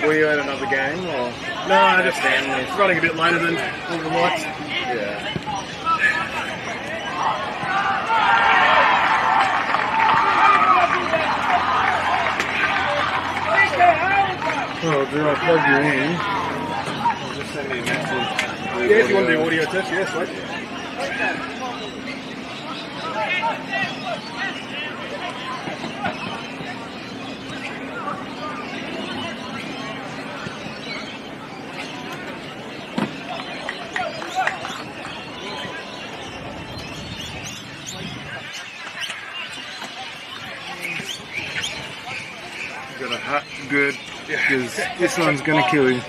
Were you at another game or? No, just running a bit later than all the lights. Yeah. Well, do I plug you in? Or just send me a message? Yeah, if you want to do audio test, yes, mate. Got a hut, good, because this one's going to kill you.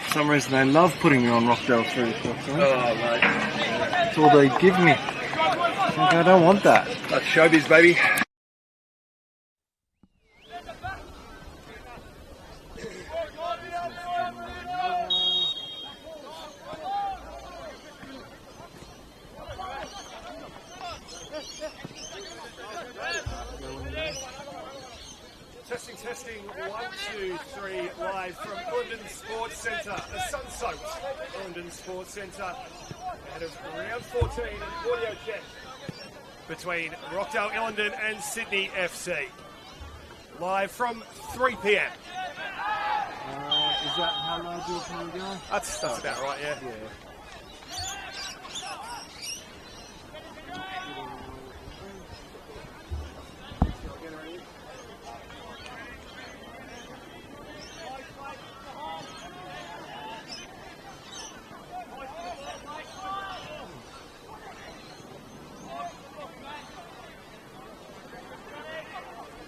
For some reason they love putting me on Rockdale 3 o'clock. Oh, mate. That's all they give me. I don't want that. That's showbiz, baby. Testing, 1, 2, 3, live from Ilinden Sports Centre, the sun-soaked Ilinden Sports Centre, ahead of round 14 and audio check between Rockdale Ilinden and Sydney FC. Live from 3 p.m. Is that how loud you're probably going? That's about right, yeah.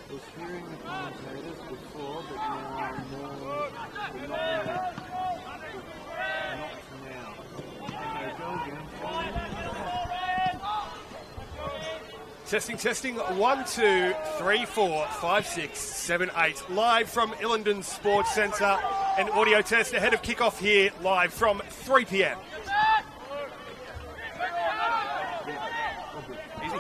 I was hearing the commentators before, but now more, but not now. Okay, go again. Testing, 1, 2, 3, 4, 5, 6, 7, 8. Live from Ilinden Sports Centre. An audio test ahead of kickoff here, live from 3 p.m. Easy.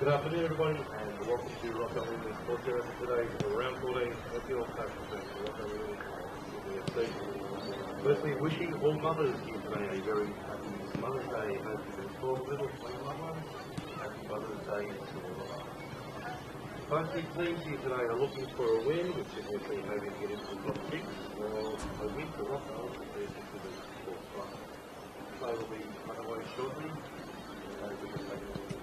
Good afternoon, everybody, and welcome to Rockdale Ilinden Sports Area for today. Round 14, NPL National Festival, Rockdale Ilinden FC. Firstly, wishing all mothers here today a very happy Mother's Day. Hope you've been spoiled little for your loved ones. Happy Mother's Day to all of us. Both these teams here today are looking for a win, which is if they're hoping to get into the top 6, or a win for Rockdale if they're into the fourth spot. So will be underway shortly. We can take it.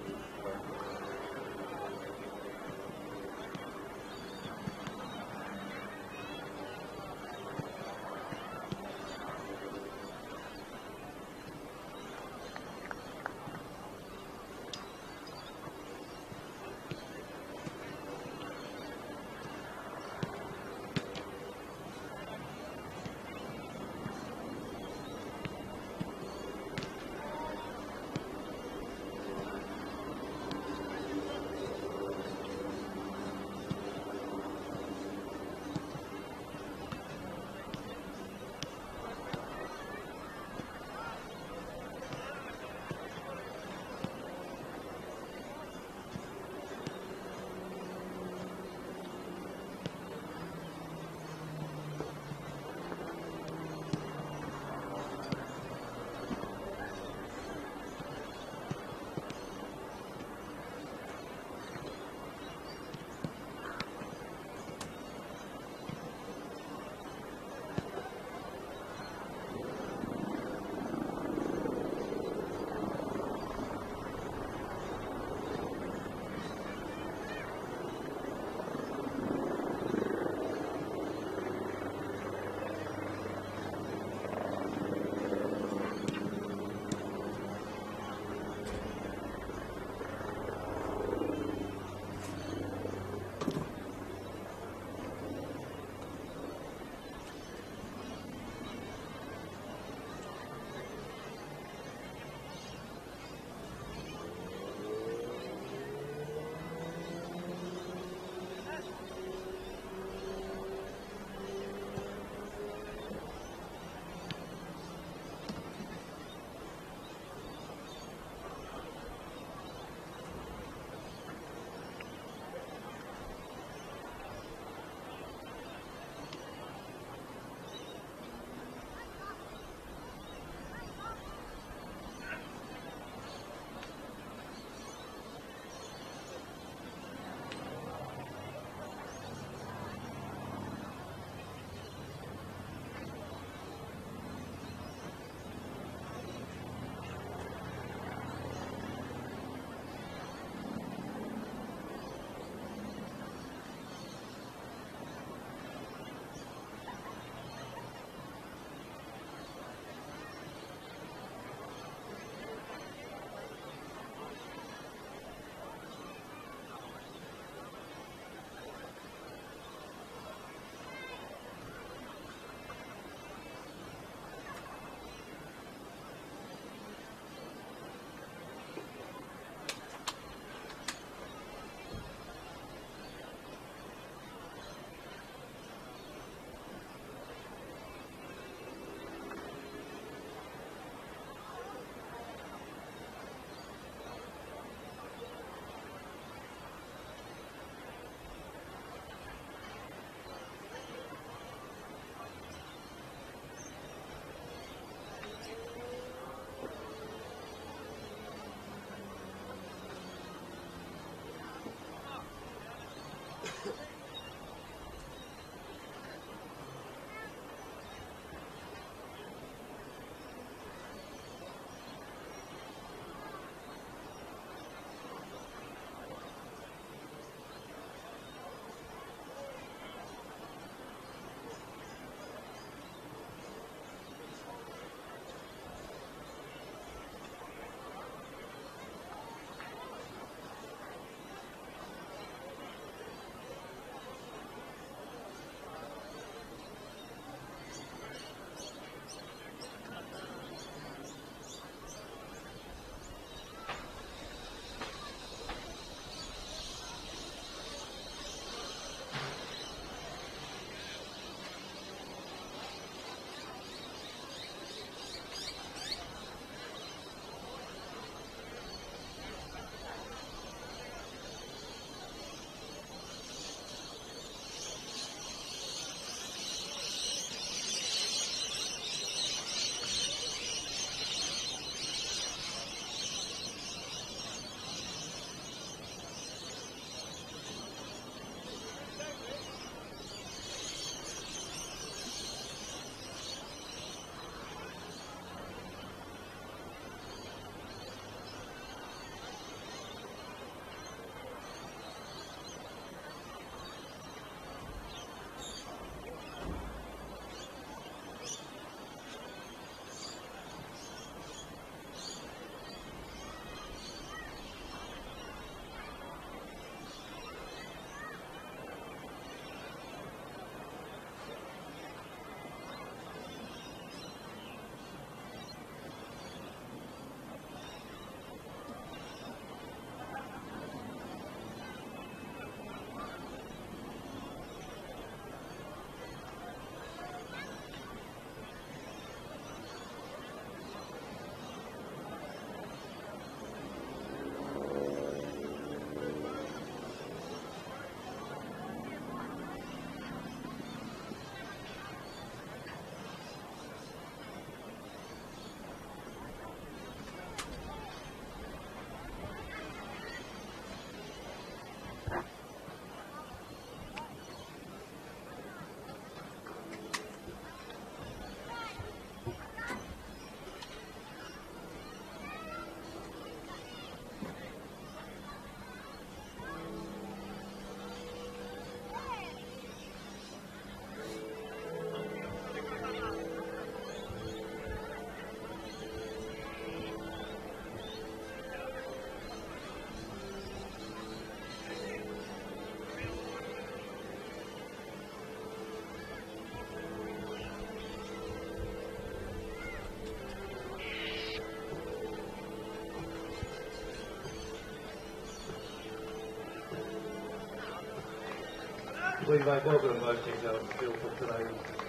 Firstly, they welcome those details on the field for today.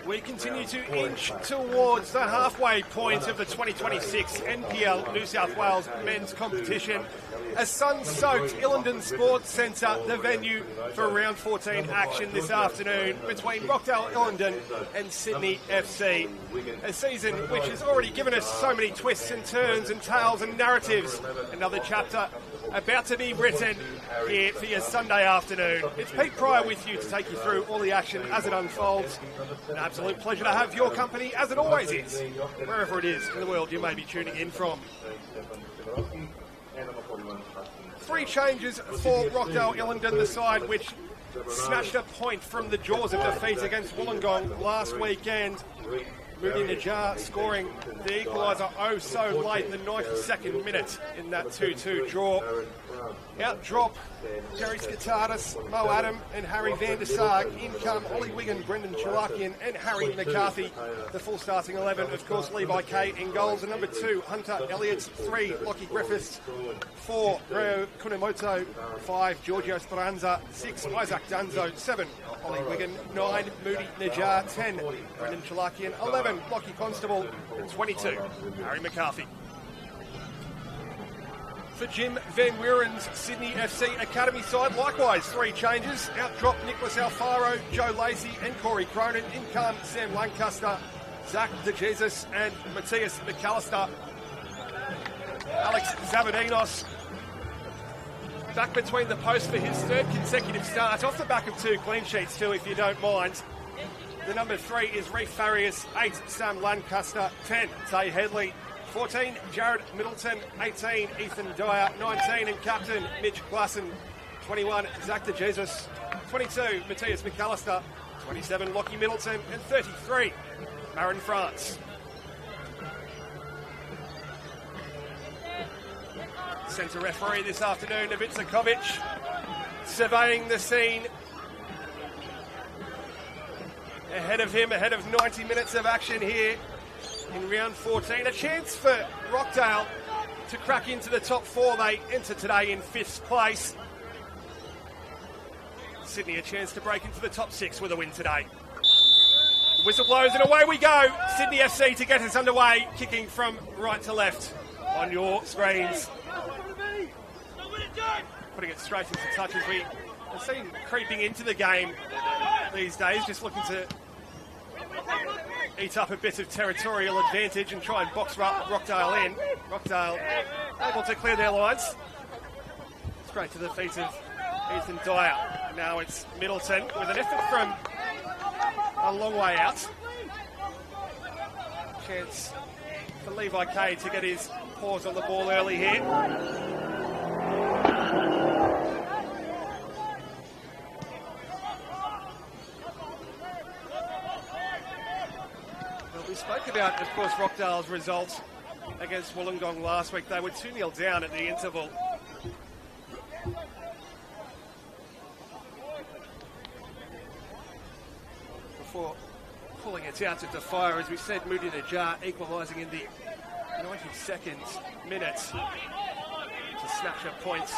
We continue to inch towards the halfway point of the 2026 NPL New South Wales men's competition. A sun-soaked Ilinden Sports Centre, the venue for round 14 action this afternoon between Rockdale Ilinden and Sydney FC. A season which has already given us so many twists and turns and tales and narratives. Another chapter about to be written here for your Sunday afternoon. It's Pete Pryor with you to take you through all the action as it unfolds. An absolute pleasure to have your company, as it always is, wherever it is in the world you may be tuning in from. 3 changes for Rockdale Ilinden, the side which snatched a point from the jaws of defeat against Wollongong last weekend. Moody Najjar scoring the equaliser oh so late in the 92nd minute in that 2-2 draw. Out drop Jerry Skatardis, Mo Adam and Harry van der Sarg. In come Ollie Wigan, Brendan Chalakian and Harry McCarthy. The full starting 11, of course, Levi Kay in goals. And number 2, Hunter Elliott. 3, Lockie Griffiths. 4, Reo Kunamoto. 5, Giorgio Speranza. 6, Isaac Dunzo. 7, Ollie Wigan. 9, Moody Najjar. 10, Brendan Chalakian. 11, Lockie Constable. And 22, Harry McCarthy. For Jim Van Wieren's Sydney FC Academy side, likewise 3 changes. Out drop Nicholas Alfaro, Joe Lacey and Corey Cronin. In come Sam Lancaster, Zach DeJesus and Matthias McAllister. Alex Zabadinos back between the posts for his 3rd consecutive start, off the back of 2 clean sheets too, if you don't mind. The number 3 is Reef Farias, 8, Sam Lancaster, 10, Tay Headley, 14, Jared Middleton, 18, Ethan Dyer, 19, and captain Mitch Glasson, 21, Zach DeJesus, 22, Matthias McAllister, 27, Lockie Middleton, and 33, Marin France. Centre referee this afternoon, Ivica Kovic, surveying the scene. Ahead of him, ahead of 90 minutes of action here in round 14. A chance for Rockdale to crack into the top 4. They enter today in 5th place. Sydney a chance to break into the top 6 with a win today. The whistle blows and away we go. Sydney FC to get us underway, kicking from right to left on your screens. Putting it straight into touch as we have seen creeping into the game these days, just looking to eat up a bit of territorial advantage and try and box Rockdale in. Rockdale able to clear their lines. Straight to the feet of Ethan Dyer. Now it's Middleton with an effort from a long way out. Chance for Levi Kay to get his paws on the ball early here. We spoke about, of course, Rockdale's result against Wollongong last week. They were 2-0 down at the interval. Before pulling it out to fire, as we said, Moody Najjar equalising in the 92nd minute to snatch up points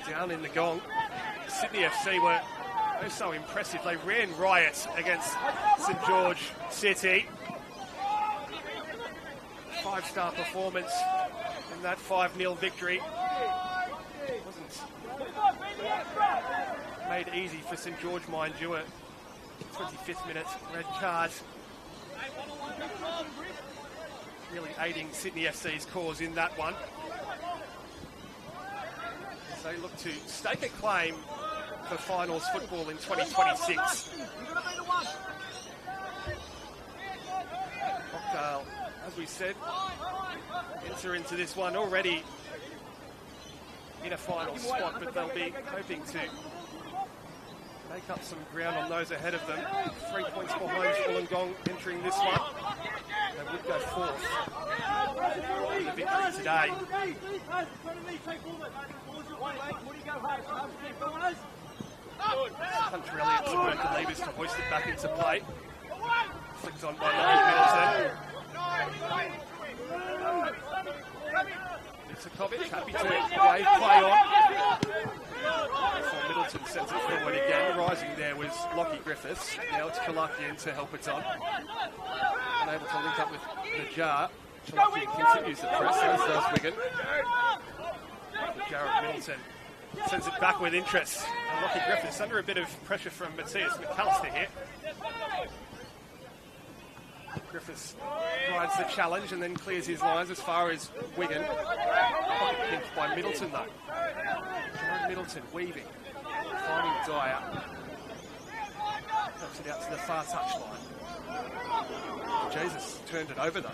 down in the gong. Sydney FC were so impressive. They ran riot against St George City. 5-star performance in that 5-0 victory. Wasn't made easy for St George, mind you. A 25th minute red card. Really aiding Sydney FC's cause in that one. As they look to stake a claim for finals football in 2026. Rockdale, as we said, enter into this one already in a final spot, but they'll be hoping to make up some ground on those ahead of them. 3 points behind Wollongong entering this one. They would go 4th in the victory today. Hunter Elliott to work the levers to hoist it back into play. Flicked on by Lockie Middleton. Ivica Kovic happy to wave play on. For Middleton sends it forward again. Rising there was Lockie Griffiths. Now it's Chalakian to help it on. Unable to link up with Najar. Chalakian continues the press, as does Wigan. Jared Middleton sends it back with interest. And Lockie Griffiths under a bit of pressure from Matthias McAllister here. Griffiths rides the challenge and then clears his lines as far as Wigan. Pocket pinked by Middleton though. Jared Middleton weaving, finding Dyer. Helps it out to the far touchline. Jesus turned it over though.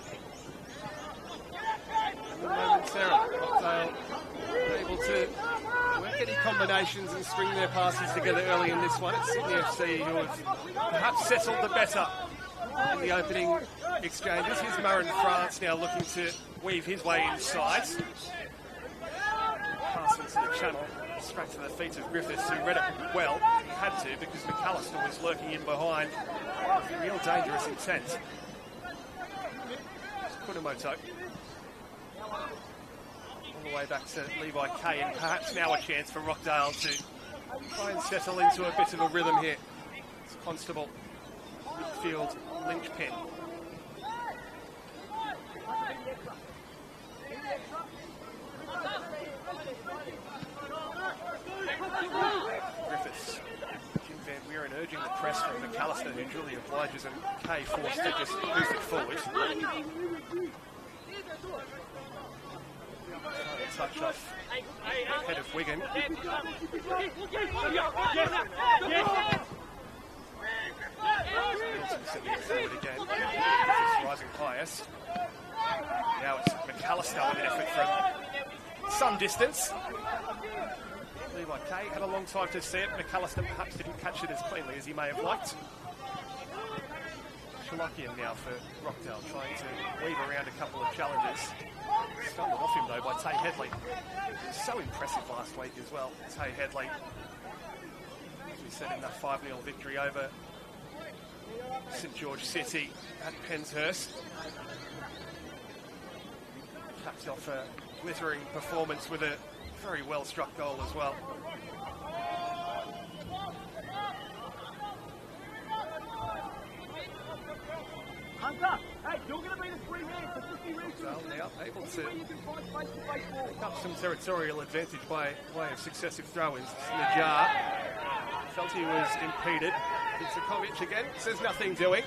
And momentarily, Rockdale able to work any combinations and string their passes together early in this one. It's Sydney FC who have perhaps settled the better in the opening exchanges. Here's Murren France now looking to weave his way inside. Pass into the channel, straight to the feet of Griffiths, who read it well. He had to because McAllister was lurking in behind with real dangerous intent. Kunamoto. All the way back to Levi Kay, and perhaps now a chance for Rockdale to try and settle into a bit of a rhythm here. It's Constable, midfield linchpin. Griffiths, Jim Van Wieren urging the press from McAllister, who duly obliges, and Kay forced to just boost it forward. Touch off head of Wigan. Middleton sending it forward again. It's rising highest. Now it's McAllister with an effort from some distance. Levi Kay had a long time to see it. McAllister perhaps didn't catch it as cleanly as he may have liked. Chalakian now for Rockdale, trying to weave around a couple of challenges. Stumbled off him though by Tay Headley. So impressive last week as well, Tay Headley. As we said, in that 5-0 victory over St George City at Penshurst. Capped off a glittering performance with a very well struck goal as well. Well, now able to pick up some territorial advantage by way of successive throw-ins. Najar felt he was impeded. Vitsakovic again says nothing doing.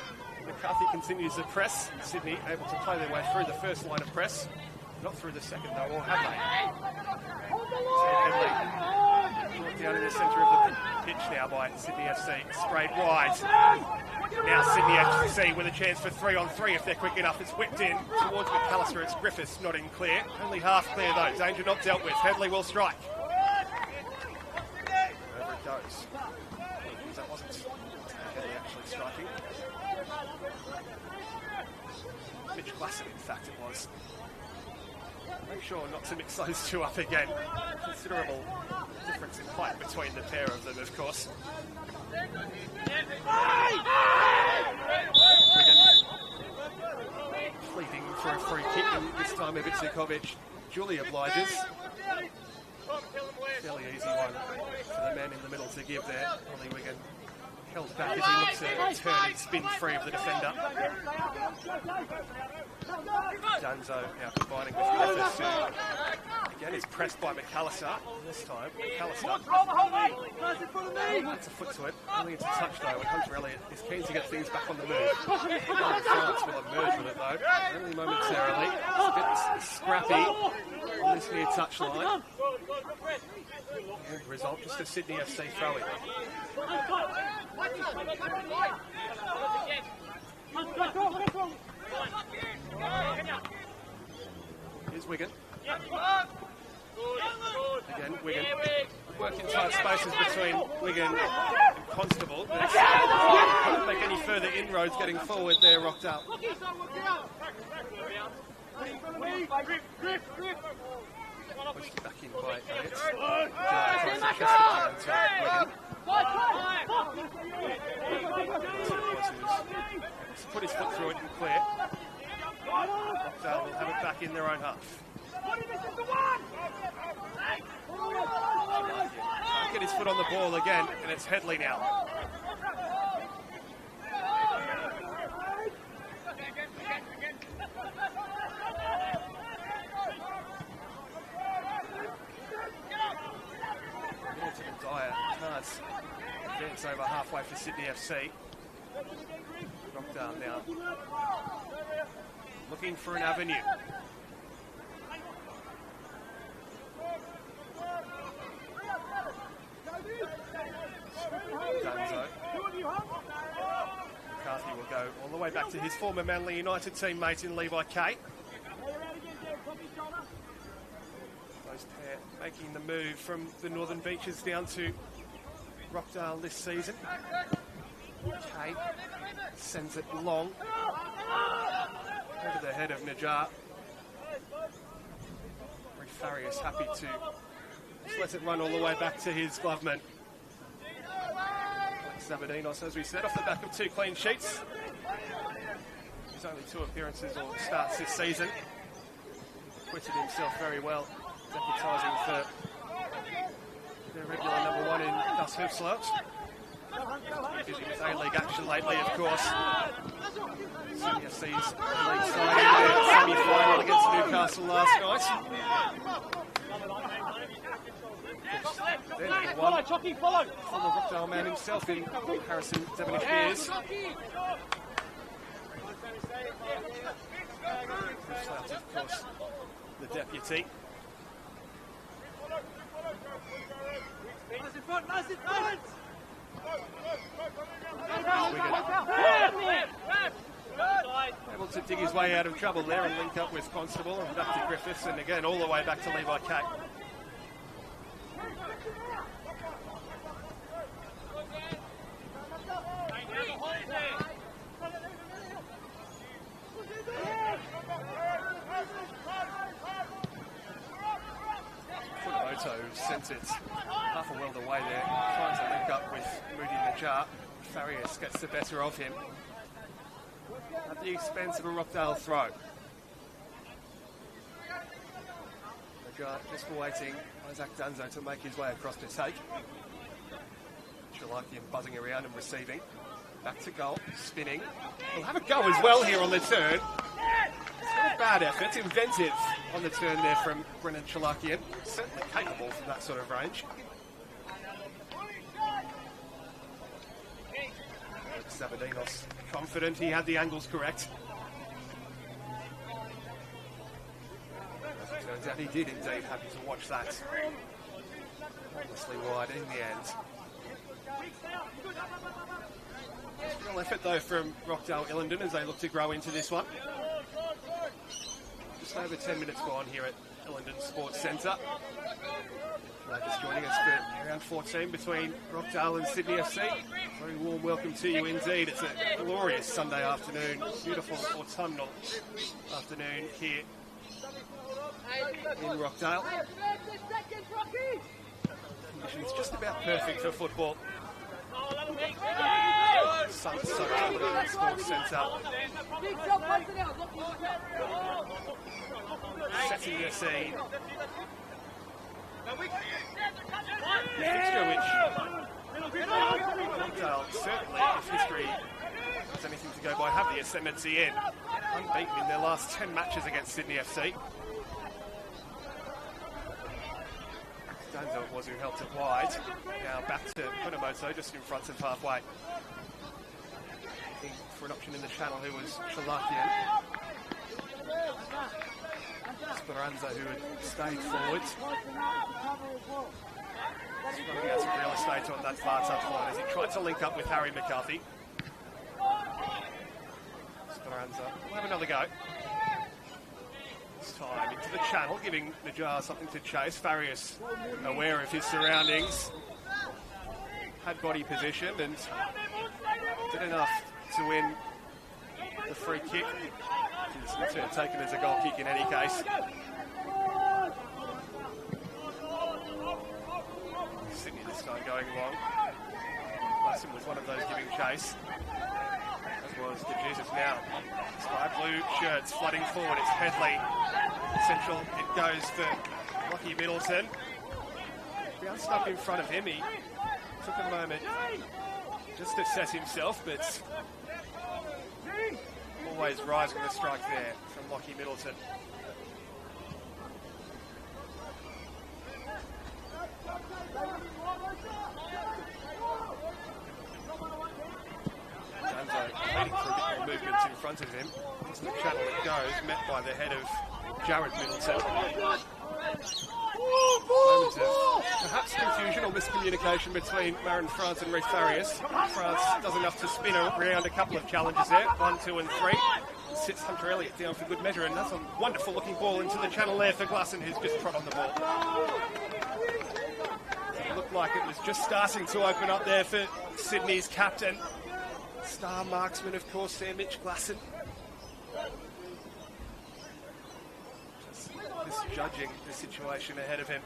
McCarthy continues the press. Sydney able to play their way through the first line of press. Not through the second though, or have they? Headley brought down in the centre of the pitch now by Sydney FC. Sprayed wide. Now Sydney FC with a chance for 3-on-3 if they're quick enough. It's whipped in towards McAllister. It's Griffiths not in clear. Only half clear though. Danger not dealt with. Headley will strike. Over it goes. That wasn't Headley actually striking. Mitch Glasson, in fact, it was. Make sure not to mix those two up again. Considerable difference in height between the pair of them, of course. Fleeting for a free kick, and this time Vitsakovic duly obliges. Fairly easy one for the man in the middle to give there. Ollie Wigan held back as he looks to turn and spin free of the defender. Danzo now combining with Griffiths, who again is pressed by McAllister. This time, McAllister. That's a foot to it. Only into touch though, and Hunter Elliott is keen to get things back on the move. France will emerge with it though, only momentarily. It's a bit scrappy on this near touchline. And the result, just a Sydney FC throw-in. Here's Wigan. Again, Wigan. Working tight spaces between Wigan and Constable. Can't make any further inroads getting forward there, Rockdale. Pushed back in by Elliott. Tries to chest it down to Wigan. Put his foot through it and clear. Rockdale will have it back in their own half. Can't get his foot on the ball again, and it's Headley now. Can't advance over halfway for Sydney FC. Rockdale now looking for an avenue. Dunzo. McCarthy will go all the way back to his former Manly United teammate in Levi Kate. Those pair making the move from the Northern Beaches down to Rockdale this season. Kate sends it long over the head of Najjar. Farias happy to just let it run all the way back to his gloveman. Zavadinos, as we said, off the back of 2 clean sheets. His only 2 appearances or starts this season. Acquitted himself very well, deputising for their regular number 1 in Gus Hipslert. Busy with A-League action lately, of course. Senior C's league side in their semi-final against Newcastle last night. Then follow, Chucky, follow! Former Rockdale man himself in Harrison Devonish-Beers. Of course, the deputy. Nice in front, nice in front! Able to dig his way out of trouble there and link up with Constable and back to Griffiths, and again all the way back to Levi Kate. Funamoto sent it half a world away there, trying to link up with Moody Najjar. Farias gets the better of him at the expense of a Rockdale throw. Najjar just waiting Isaac Dunzo to make his way across to take. Chalakian buzzing around and receiving. Back to goal, spinning. He'll have a go as well here on the turn. It's not a bad effort, inventive on the turn there from Brennan Chalakian. Certainly capable from that sort of range. Zavadinos confident he had the angles correct. As it turns out, he did indeed. Happy to watch that. Obviously wide in the end. Real effort though from Rockdale Ilinden as they look to grow into this one. Just over 10 minutes gone here at Ilinden Sports Centre. Just joining us for round 14 between Rockdale and Sydney FC. Very warm welcome to you indeed. It's a glorious Sunday afternoon, beautiful autumnal afternoon here in Rockdale. Conditions just about perfect for football. Sun-soaked Ilinden Sports Centre. Setting the scene. The fixture which Rockdale, certainly, if history has anything to go by, have the ascendancy in. Unbeaten in their last 10 matches against Sydney FC. Danzo was who helped it wide. Now back to Funamoto, just in front of halfway. Looking for an option in the channel who was Chalakian. Speranza, who had stayed forward. Running out some real estate on that far touchline as he tried to link up with Harry McCarthy. Speranza will have another go. This time into the channel, giving Najjar something to chase. Farias, aware of his surroundings, had body position and did enough to win the free kick. It's taken as a goal kick in any case. Sydney this time going long. Glasson was one of those giving chase, as was the Jesus now. Sky blue shirts flooding forward. It's Headley. Central, it goes for Lockie Middleton. Bounced up in front of him. He took a moment just to set himself, but always rising the strike there from Lockie Middleton. Janzo waiting for a bit more movement in front of him. Into the channel it goes, met by the head of Jared Middleton. Moment of perhaps confusion or miscommunication between Marin France and Reef Farias. France does enough to spin around a couple of challenges there, 1, 2 and 3. Sits Hunter Elliott down for good measure, and that's a wonderful looking ball into the channel there for Glasson, who's just trod on the ball. It looked like it was just starting to open up there for Sydney's captain. Star marksman, of course, there, Mitch Glasson. Just misjudging the situation ahead of him.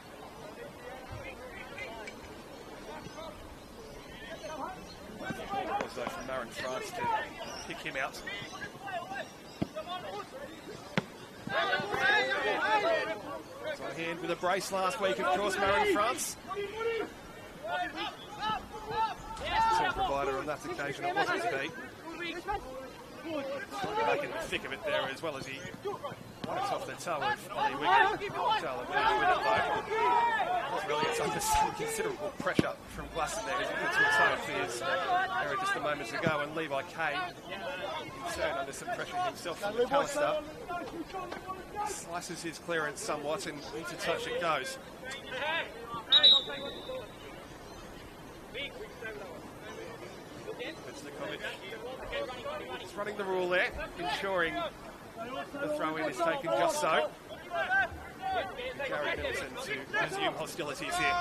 It was though from Marin France to pick him out. So on hand with a brace last week, of course, Marin France. Team provider on that occasion, it wasn't to be. Back in the thick of it there, as well as he won it off the toe of Ollie Wiggin. Really, it's under some considerable pressure from Glasson there as he puts his toe for his error just a moment ago, and Levi Kane, in turn, under some pressure himself from McAllister, slices his clearance somewhat, and into touch it goes. Just running the rule there, ensuring the throw-in is taken just so. Jared Middleton to resume hostilities here.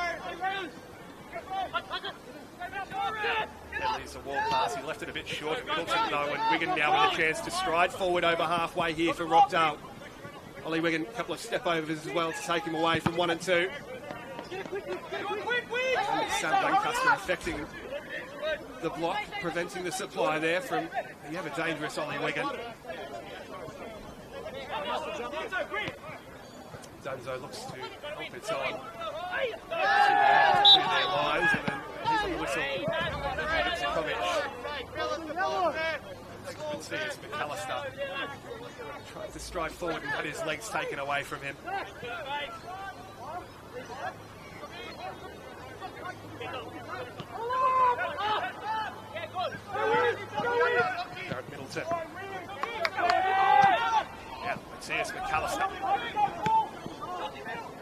That leaves a wall pass. He left it a bit short. Middleton though, and Wiggin now with a chance to stride forward over halfway here for Rockdale. Ollie Wiggin, a couple of step overs as well to take him away from 1 and 2. And Sam Lancaster affecting the block, preventing the supply there from the ever dangerous Ollie Wiggin. Dunzo looks to help it on to their lines, and then he's on the whistle. Good to see it's McAllister trying to stride forward and had his legs taken away from him. Jared Middleton. Yeah, let's see it's McAllister.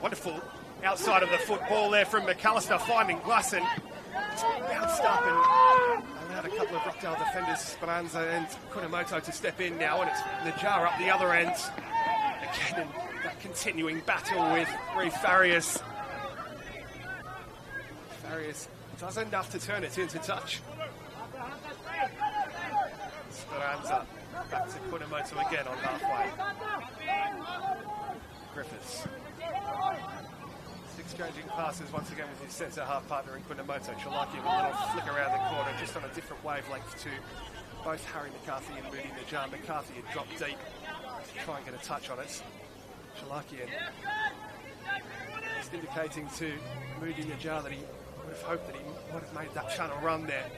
Wonderful outside of the football there from McAllister, finding Glasson. Bounced up and allowed a couple of Rockdale defenders, Speranza and Kunamoto, to step in now, and it's Najjar up the other end. Again, in that continuing battle with Reef Farias. Farias does enough to turn it into touch. Speranza back to Kunamoto again on halfway. Griffiths. Exchanging passes once again with his centre half partner in Kunamoto. Chalaki with a little flick around the corner, just on a different wavelength to both Harry McCarthy and Moody Najjar. McCarthy had dropped deep to try and get a touch on it. Chalakian just indicating to Moody Najjar that he would have hoped that he would have made that channel run there.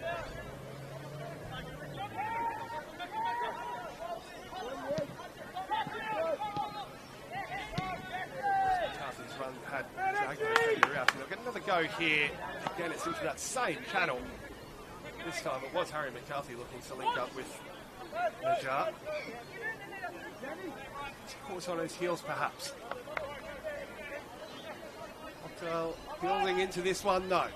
McCarthy's run had dragged the defender out. They'll get another go here. Again, it's into that same channel. This time it was Harry McCarthy looking to link up with Najjar. Caught on his heels, perhaps. Rockdale building into this one, though.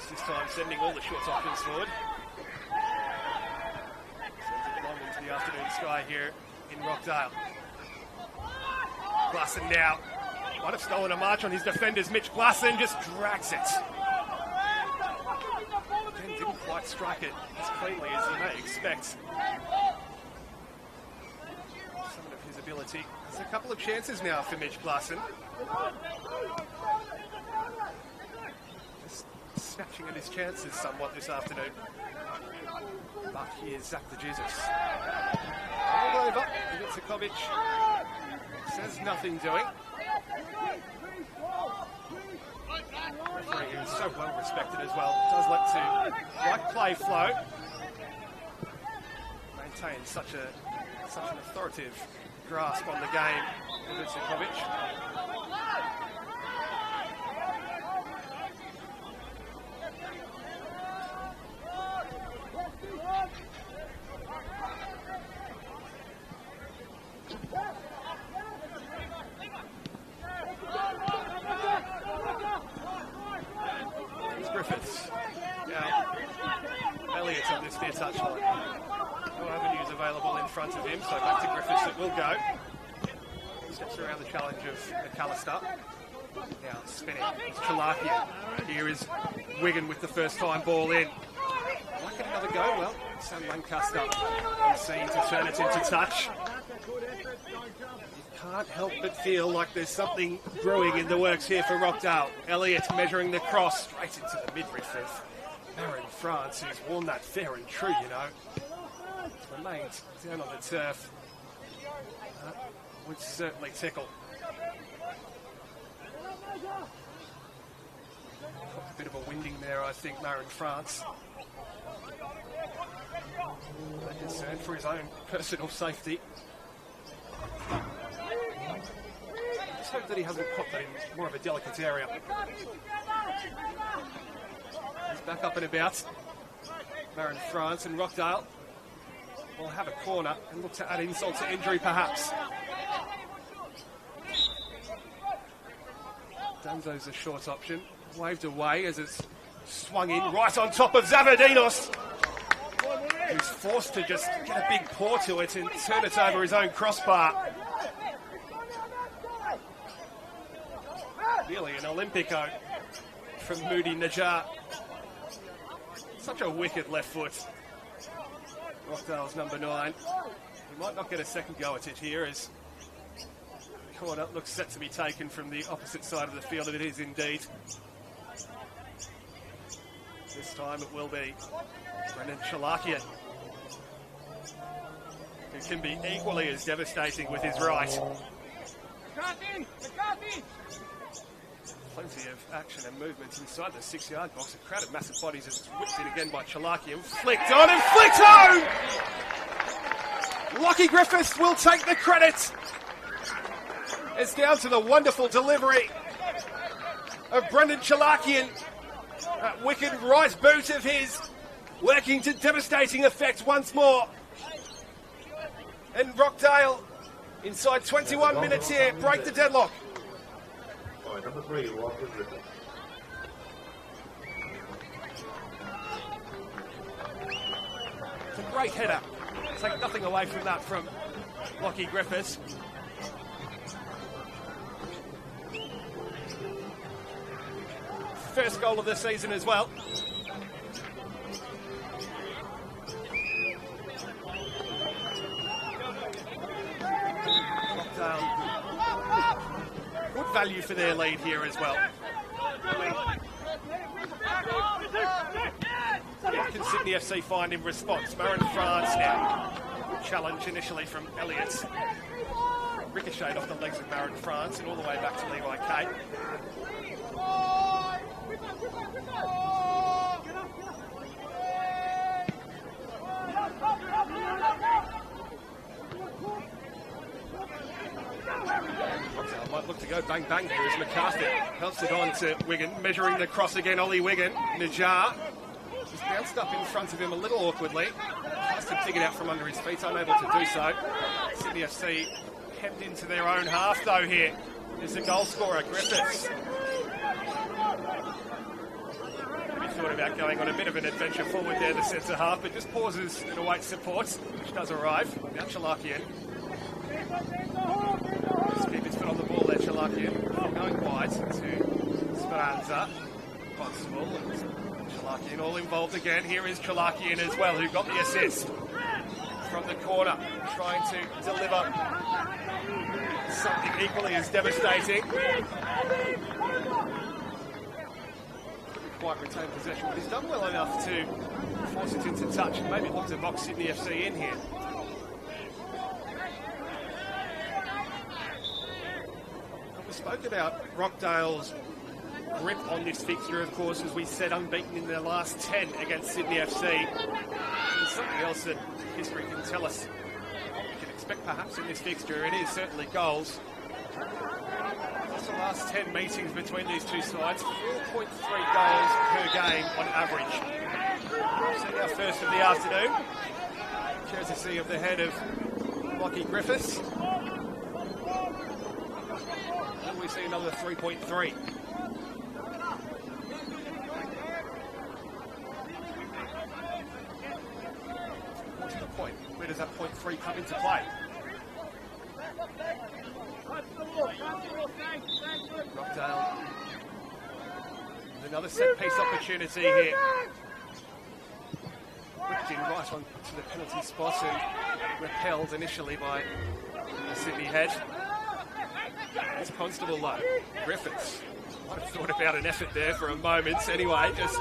This time sending all the shots off his forward. Sends it long into the afternoon sky here in Rockdale. Glasson now might have stolen a march on his defenders. Mitch Glasson just drags it. Again, didn't quite strike it as cleanly as you may expect. Some of his ability. There's a couple of chances now for Mitch Glasson. snatching at his chances somewhat this afternoon. But here's Zach the Jesus. All over. Ivitsikovic says nothing doing. Referee who's so well respected as well. Does let to right play flow. Maintains such an authoritative grasp on the game, Ivitsikovic. Griffiths. Now, Elliott's on this near touchline. No avenues available in front of him, so back to Griffiths it will go. Steps around the challenge of McAllister. Now spinning. It's Chalakia. Here is Wigan with the first time ball in. Might get another go. Well, Sam Lancaster on scene to turn it into touch. Can't help but feel like there's something brewing in the works here for Rockdale. Elliott measuring the cross straight into the midriff of Aaron France, who's worn that fair and true, you know. Remains down on the turf. Would certainly tickle. A bit of a winding there, I think, Aaron France. A concern for his own personal safety. Let's hope that he hasn't popped that in more of a delicate area. He's back up and about. Marin France and Rockdale will have a corner and look to add insult to injury perhaps. Danzo's a short option. Waved away as it's swung in right on top of Zavadinos, who's forced to just get a big paw to it and turn it over his own crossbar. Really an Olympico from Moody Najjar. Such a wicked left foot. Rockdale's number 9. He might not get a second go at it here as the corner looks set to be taken from the opposite side of the field, if it is indeed. This time it will be Brendan Chalakia, who can be equally as devastating with his right. Plenty of action and movement inside the 6-yard box. A crowd of massive bodies as it's whipped in again by Chalakia and flicked on and flicked home! Lockie Griffiths will take the credit. It's down to the wonderful delivery of Brendan Chalakian. That wicked right boot of his working to devastating effect once more. And Rockdale, inside 21 minutes here, break the deadlock. Number 3, Lockie Griffiths. It's a great header. Take nothing away from that from Lockie Griffiths. First goal of the season as well. Good value for their lead here as well. What can Sydney FC find in response? Marin France now. Good challenge initially from Elliott. Ricocheted off the legs of Marin France and all the way back to Levi Kate. Might look to go bang bang here as McCarthy helps it on to Wigan, measuring the cross again. Ollie Wigan, Najjar just bounced up in front of him a little awkwardly, has to dig it out from under his feet, unable to do so. Sydney FC hemmed into their own half though here. Is the goal scorer Griffiths. He thought about going on a bit of an adventure forward there, the centre half, but just pauses and awaits support, which does arrive. Now Chalakian. Just keep his foot on the ball there, Chalakian. Going wide to Speranza. Constable and Chalakian all involved again. Here is Chalakian as well, who got the assist from the corner, trying to deliver something equally as devastating. quite retain possession, but he's done well enough to force it into touch and maybe look to box Sydney FC in here. We spoke about Rockdale's grip on this fixture, of course, as we said, unbeaten in their last 10 against Sydney FC. There's something else that history can tell us we can expect perhaps in this fixture. It is certainly goals. Across the last 10 meetings between these two sides, 4.3 goals per game on average. So our first of the afternoon, courtesy of the head of Lockie Griffiths. And we see another 3.3. What's the point? Where does that 0.3 come into play? Rockdale with another set-piece opportunity here. Whipped in right on to the penalty spot and repelled initially by the Sydney head. It's Constable though. Griffiths might have thought about an effort there for a moment. Anyway, just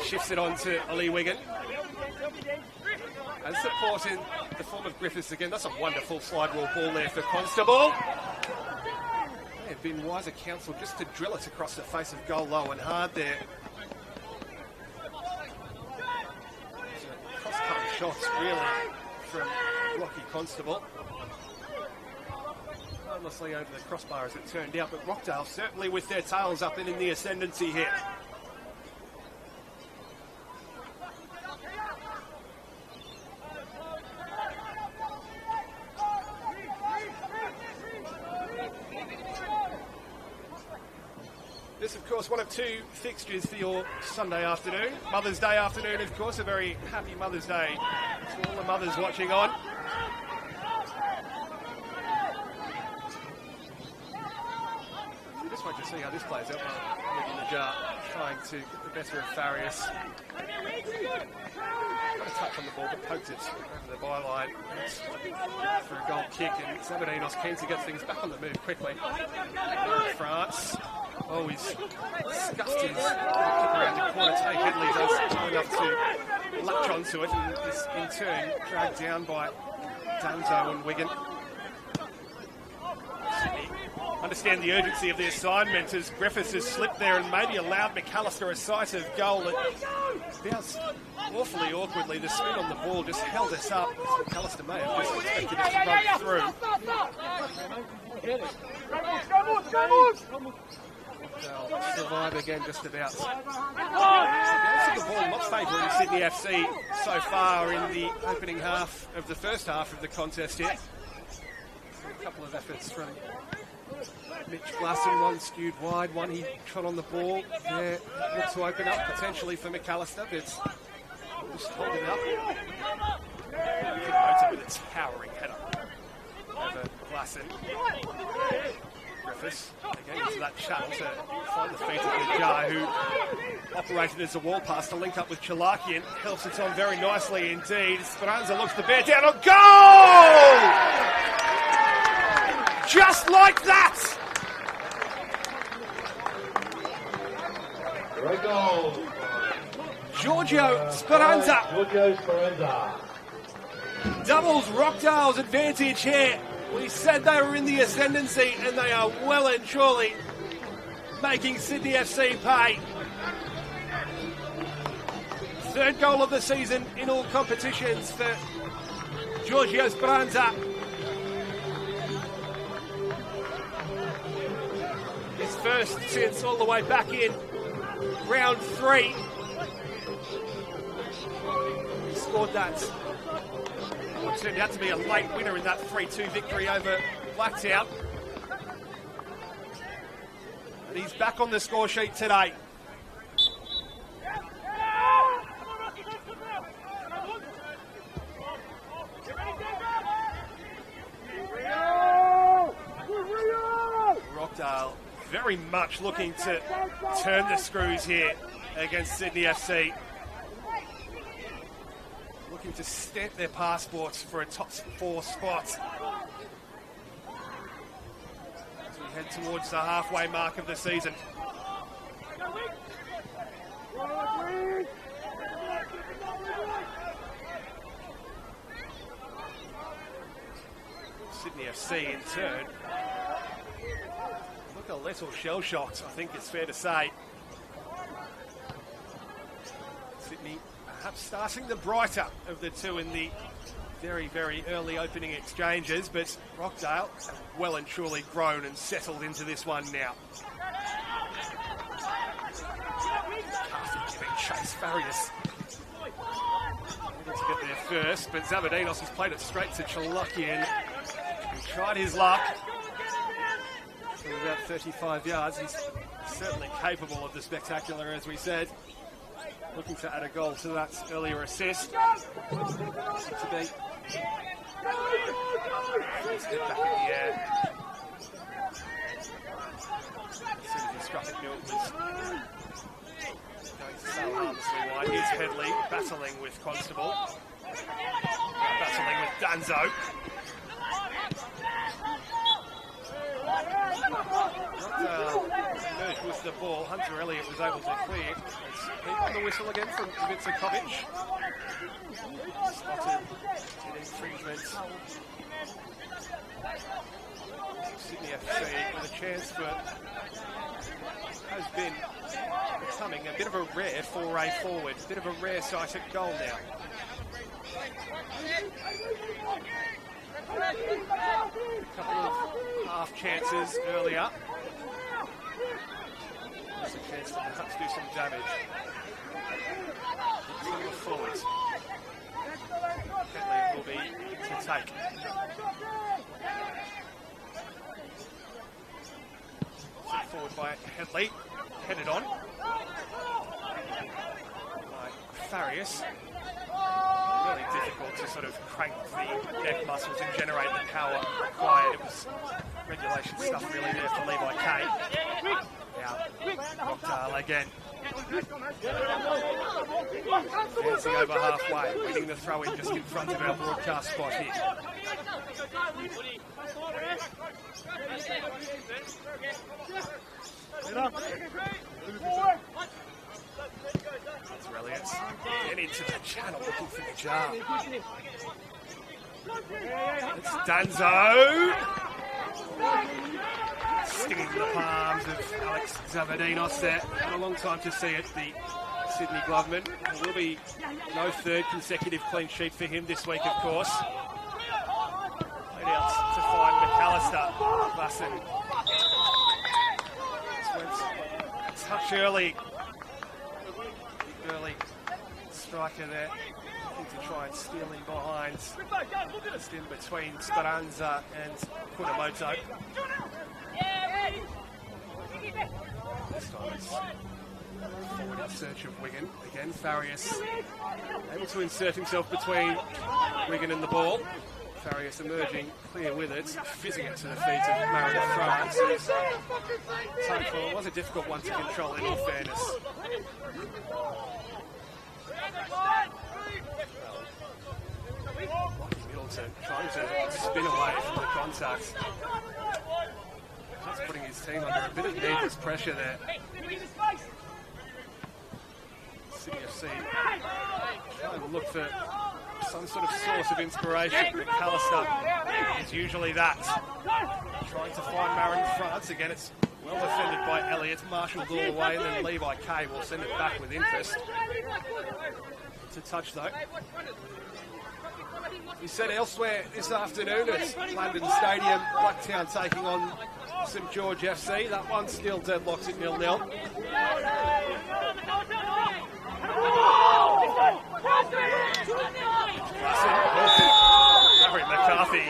shifts it on to Ollie Wigan. And support in the form of Griffiths again. That's a wonderful slide rule ball there for Constable. They have been wiser counsel just to drill it across the face of goal low and hard there. Cross-cutting shots really from Rocky Constable. Harmlessly over the crossbar as it turned out, but Rockdale certainly with their tails up and in the ascendancy here. This, of course, one of two fixtures for your Sunday afternoon. Mother's Day afternoon, of course, a very happy Mother's Day to all the mothers watching on. Just wait to see how this plays out. In the jar, trying to get the better of Farias. Got a touch on the ball, but poked it over the byline for a goal kick. And Sabadinos keen to get things back on the move quickly. France. Oh, he's scuffed his kick around the corner. Tay Headley does well enough to latch onto it and is in turn dragged down by Danzo and Wigan. Sydney understand the urgency of the assignment as Griffiths has slipped there and maybe allowed McAllister a sight of goal that bounced awfully awkwardly. The spin on the ball just held us up. McAllister may have just expected it to run through. They'll survive again just about. So the ball not favouring Sydney FC so far in the opening half of the first half of the contest here. A couple of efforts from Mitch Glasson, one skewed wide, one he trod on the ball. There looked to open up potentially for McAllister, but just holding up. With a towering header over Glasson. Griffiths again into that channel to find the feet of Najar, who operated as a wall pass to link up with Chalakian. Helps it on very nicely indeed. Speranza looks to bear down on goal! Just like that! Great goal. Giorgio Speranza. Giorgio Speranza. Doubles Rockdale's advantage here. We said they were in the ascendancy, and they are well and truly making Sydney FC pay. Third goal of the season in all competitions for Giorgio Speranza. His first since all the way back in round 3. He scored that. What turned out to be a late winner in that 3-2 victory over Blacktown. And he's back on the score sheet today. Rockdale very much looking to turn the screws here against Sydney FC. Looking to stamp their passports for a top 4 spot. As we head towards the halfway mark of the season. Sydney FC in turn look a little shell-shocked, I think it's fair to say. Sydney perhaps starting the brighter of the two in the very, very early opening exchanges, but Rockdale have well and truly grown and settled into this one now. Giving chase, Farias able to get there first, but Zavadinos has played it straight to Chalakian. He tried his luck from about 35 yards. He's certainly capable of the spectacular, as we said. Looking to add a goal to that earlier assist. To be. Let's get back in the air. As soon as he struck it, Milt was going to sail harmlessly wide. Here's Headley battling with Constable. Battling with Danzo. Emerged with the ball. Hunter Elliott was able to clear. Keep on the whistle again from Vicakovic. Spotted an infringement. Sydney FC with a chance for has been becoming a bit of a rare foray forward, a bit of a rare sight at goal now. A couple of half chances earlier. There's a chance to perhaps do some damage. Some of the forwards. Headley will be to take. Sent forward by Headley. Headed on by Farias. Really difficult to sort of crank the neck muscles and generate the power required. It was regulation stuff really there for Levi Kay. Now, Rockdale again. Dancing over halfway, winning the throw-in just in front of our broadcast spot here. That's Reliance. Get into the channel looking for the jar. It's Danzo. Stinging the palms of Alex Zavadinos there. Had a long time to see it, the Sydney Gloveman. There will be no third consecutive clean sheet for him this week, of course. Played out to find McAllister. Lassen. Touch early. Early striker there. Looking to try and steal in behind. Just in between Speranza and Kunamoto. This time it's forward in search of Wigan. Again, Farias able to insert himself between Wigan and the ball. Farias emerging clear with it, fizzing it to the feet of Marin France. It was a difficult one to control in all fairness. Middleton trying to spin away from the contact. That's putting his team under a bit of needless pressure there. City FC trying to look for some sort of source of inspiration. McAllister is usually that. Trying to find Marin France. Again, it's well defended by Elliott. Marshalled all the way, and then Levi Kay will send it back with interest. It's a touch, though. We said elsewhere this afternoon at London Stadium, Blacktown taking on St George FC. That one still deadlocked at 0-0. Harry McCarthy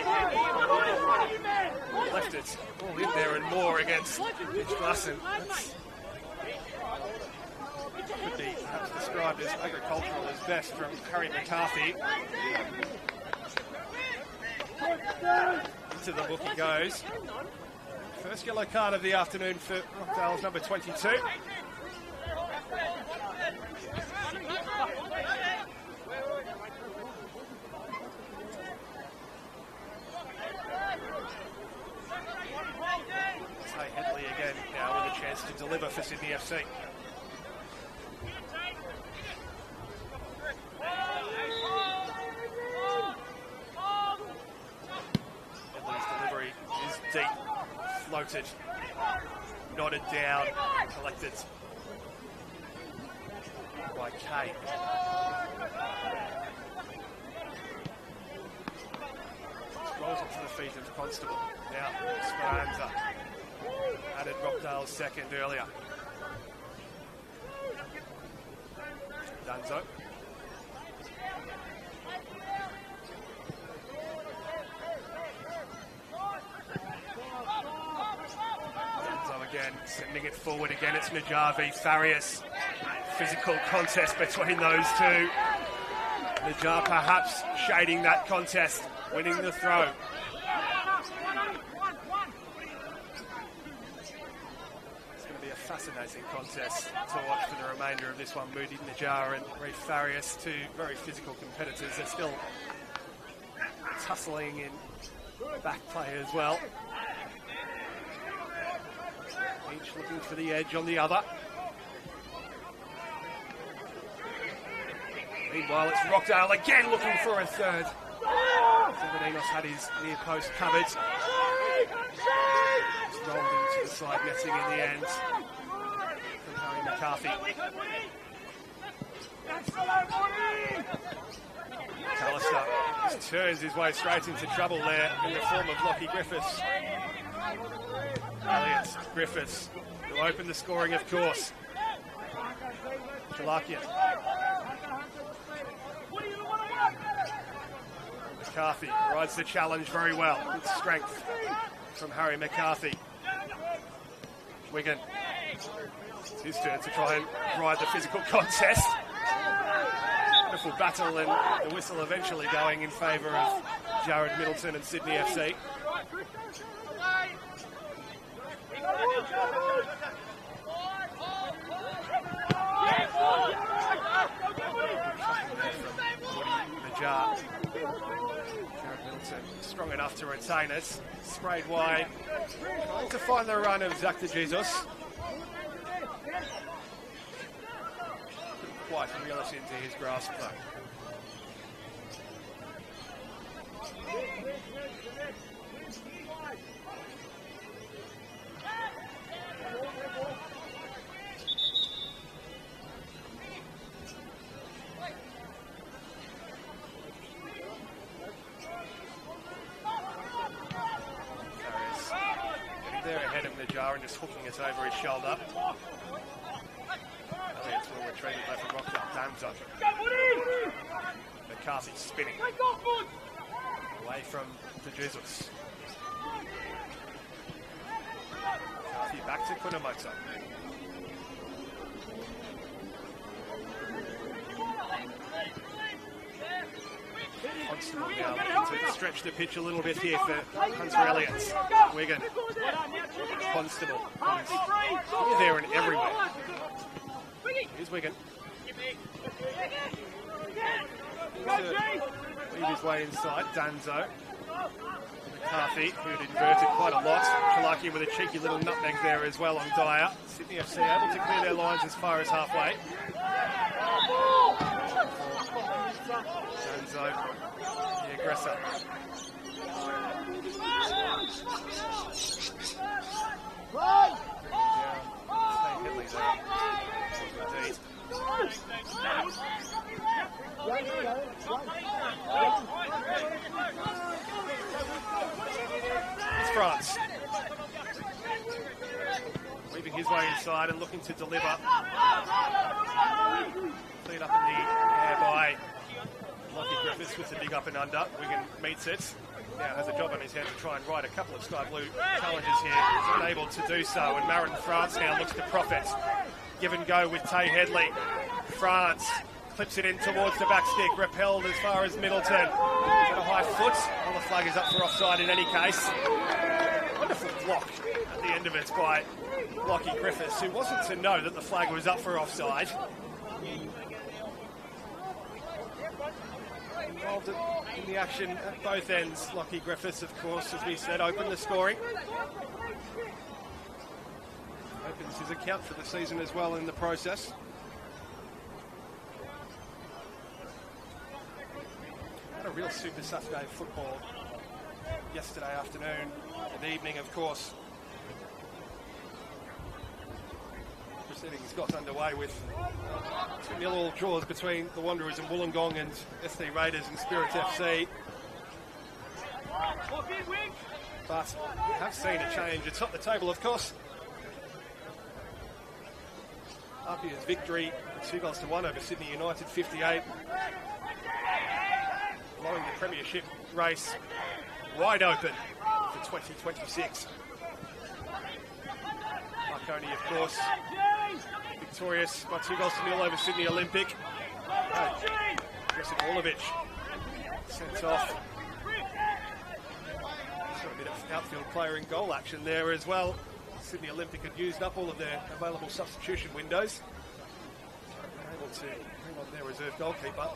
left it all in there and more against Mitch Glasson. Could be perhaps described as agricultural as best from Harry McCarthy. Into the book he goes. First yellow card of the afternoon for Rockdale's number 22. Tay Headley again now with a chance to deliver for Sydney FC. Headley's deep, floated, nodded down, collected by Kay. Rolls up to the feet of Constable. Now Speranza added Rockdale's second earlier. Danzo. Again, sending it forward again. It's Najjar v Farias. Physical contest between those two. Najjar perhaps shading that contest, winning the throw. It's going to be a fascinating contest to watch for the remainder of this one. Moody Najjar and Reef Farias, two very physical competitors. They're still tussling in back play as well. Each looking for the edge on the other. Meanwhile, it's Rockdale again looking for a third. Zebedinos had his near post covered. Just rolled into the side netting in the end from Harry McCarthy. Callister just turns his way straight into trouble there in the form of Lockie Griffiths. Elliott Griffiths, who opened the scoring, of course. Chalakian. McCarthy rides the challenge very well. Good strength from Harry McCarthy. Wigan. It's his turn to try and ride the physical contest. Beautiful battle, and the whistle eventually going in favour of Jared Middleton and Sydney FC. Najjar. Jared Middleton strong enough to retain it. Sprayed wide. Trying to find the run of Zach de Jesus. Couldn't quite reel it into his grasp though. And just hooking it over his shoulder. Elliott's will retrieve it from Rockdale. Danzo. McCarthy spinning. Away from De Jesus. McCarthy back to Kunamoto. Constable now looking to stretch the pitch a little bit here for Hunter Elliott. Wigan. Constable. Here, there and everywhere. Here's Wigan. Lead his way inside. Danzo. McCarthy, who'd inverted quite a lot. Chalakian with a cheeky little nutmeg there as well on Dyer. Sydney FC able to clear their lines as far as halfway. Danzo, the aggressor. Stay Headley there. Indeed. It's France. Weaving his way inside and looking to deliver. Clean up in the air by Lockie Griffiths with the big up and under. Wigan meets it. Now has a job on his hand to try and ride a couple of sky blue challenges here. He's unable to do so, and Marin France now looks to profit. Give and go with Tay Headley. France clips it in towards the back stick, repelled as far as Middleton. Got a high foot. Well, the flag is up for offside in any case. Wonderful block at the end of it by Lockie Griffiths, who wasn't to know that the flag was up for offside. Involved in the action at both ends. Lockie Griffiths, of course, as we said, opened the scoring. Opens his account for the season as well in the process. Had a real Super Saturday of football yesterday afternoon. the evening, of course. Proceedings got underway with 2-0 all draws between the Wanderers and Wollongong and SD Raiders and Spirit FC. But we have seen a change atop the table, of course. Apia's victory, 2-1 over Sydney United, 58. Blowing the premiership race wide open for 2026. Marconi, of course, victorious by 2-0 over Sydney Olympic. Josip Orlovic sent off. Saw a bit of outfield player in goal action there as well. Sydney Olympic had used up all of their available substitution windows. Able to bring on their reserve goalkeeper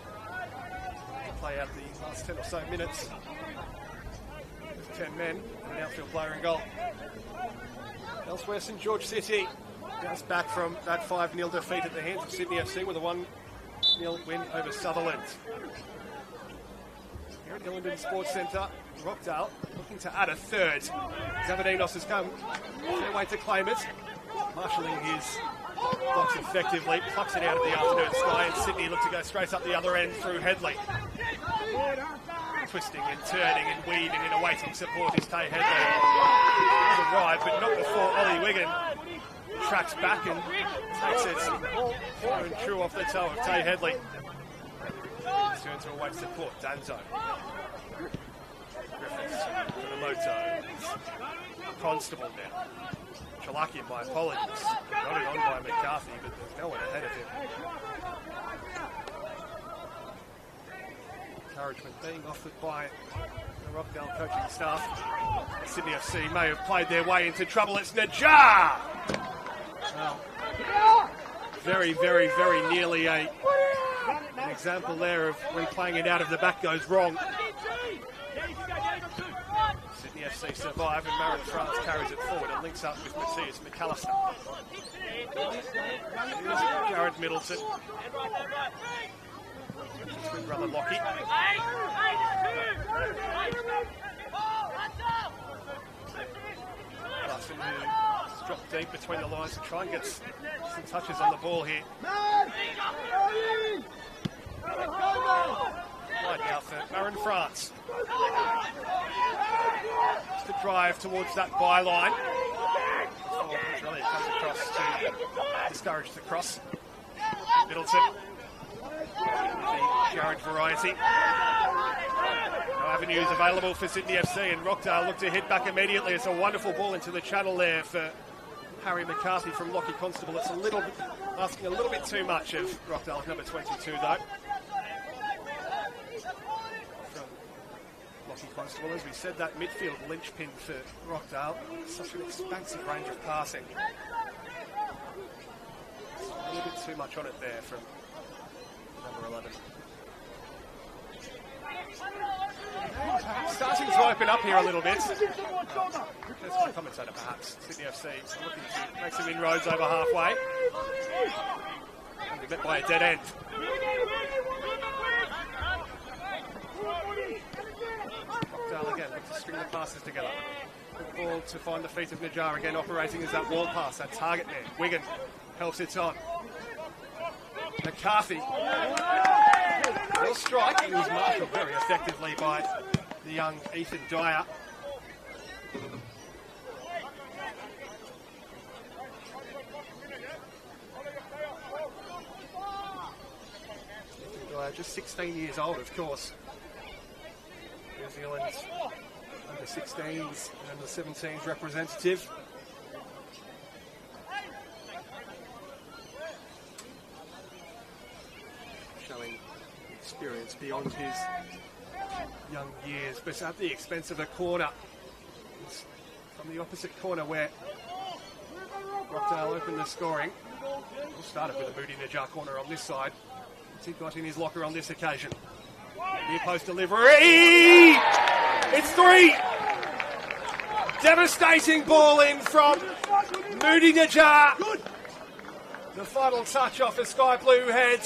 to play out the last 10 or so minutes. With 10 men and an outfield player in goal. Elsewhere, St George City bounced back from that 5-0 defeat at the hands of Sydney FC with a 1-0 win over Sutherland. Here at Ilinden Sports Centre, Rockdale looking to add a third. Zavadinos has come their way to claim it, marshalling his box effectively, plucks it out of the afternoon sky, and Sydney look to go straight up the other end through Headley. Twisting and turning and weaving and awaiting support is Tay Headley. Has arrived, but not before Ollie Wigan tracks back and takes it through and true off the toe of Tay Headley. Turns to await support, Danzo. Griffiths for the moto. Constable now. Chalakian, my apologies. Got it on by McCarthy, but there's no one ahead of him. Encouragement being offered by the Rockdale coaching staff. Sydney FC may have played their way into trouble. It's Najjar! Well, very, very, very nearly an example there of when playing it out of the back goes wrong. Sydney FC survive and Marin France carries it forward and links up with Matthias McAllister. Here's Jared Middleton. Twin brother Lockie. Larson who dropped deep between the lines to try and get some touches on the ball here. Right now for Marin France. Just a drive towards that byline. Petrelli comes across to discourage the cross. Middleton. The Jared variety. No avenues available for Sydney FC, and Rockdale look to hit back immediately. It's a wonderful ball into the channel there for Harry McCarthy from Lockie Constable. It's asking a little bit too much of Rockdale's number 22 though. From Lockie Constable, as we said, that midfield linchpin for Rockdale. Such an expansive range of passing. A little bit too much on it there from number 11. Starting to open up here a little bit. As the commentator perhaps. Sydney FC looking to make some inroads over halfway. And we're met by a dead end. Rockdale again looks to string the passes together. Good ball to find the feet of Najjar, again operating as that wall pass, that target man. Wigan helps it on. McCarthy will strike. He was marshalled very effectively by the young Ethan Dyer. Ethan Dyer, just 16 years old, of course. New Zealand's under 16s and under 17s representative. Showing experience beyond his young years, but at the expense of a corner. It's from the opposite corner where Rockdale opened the scoring. We'll start it with a Moody Najjar corner on this side. What's he got in his locker on this occasion? Near post delivery! It's 3! Devastating ball in from Moody Najjar. The final touch off a sky blue head.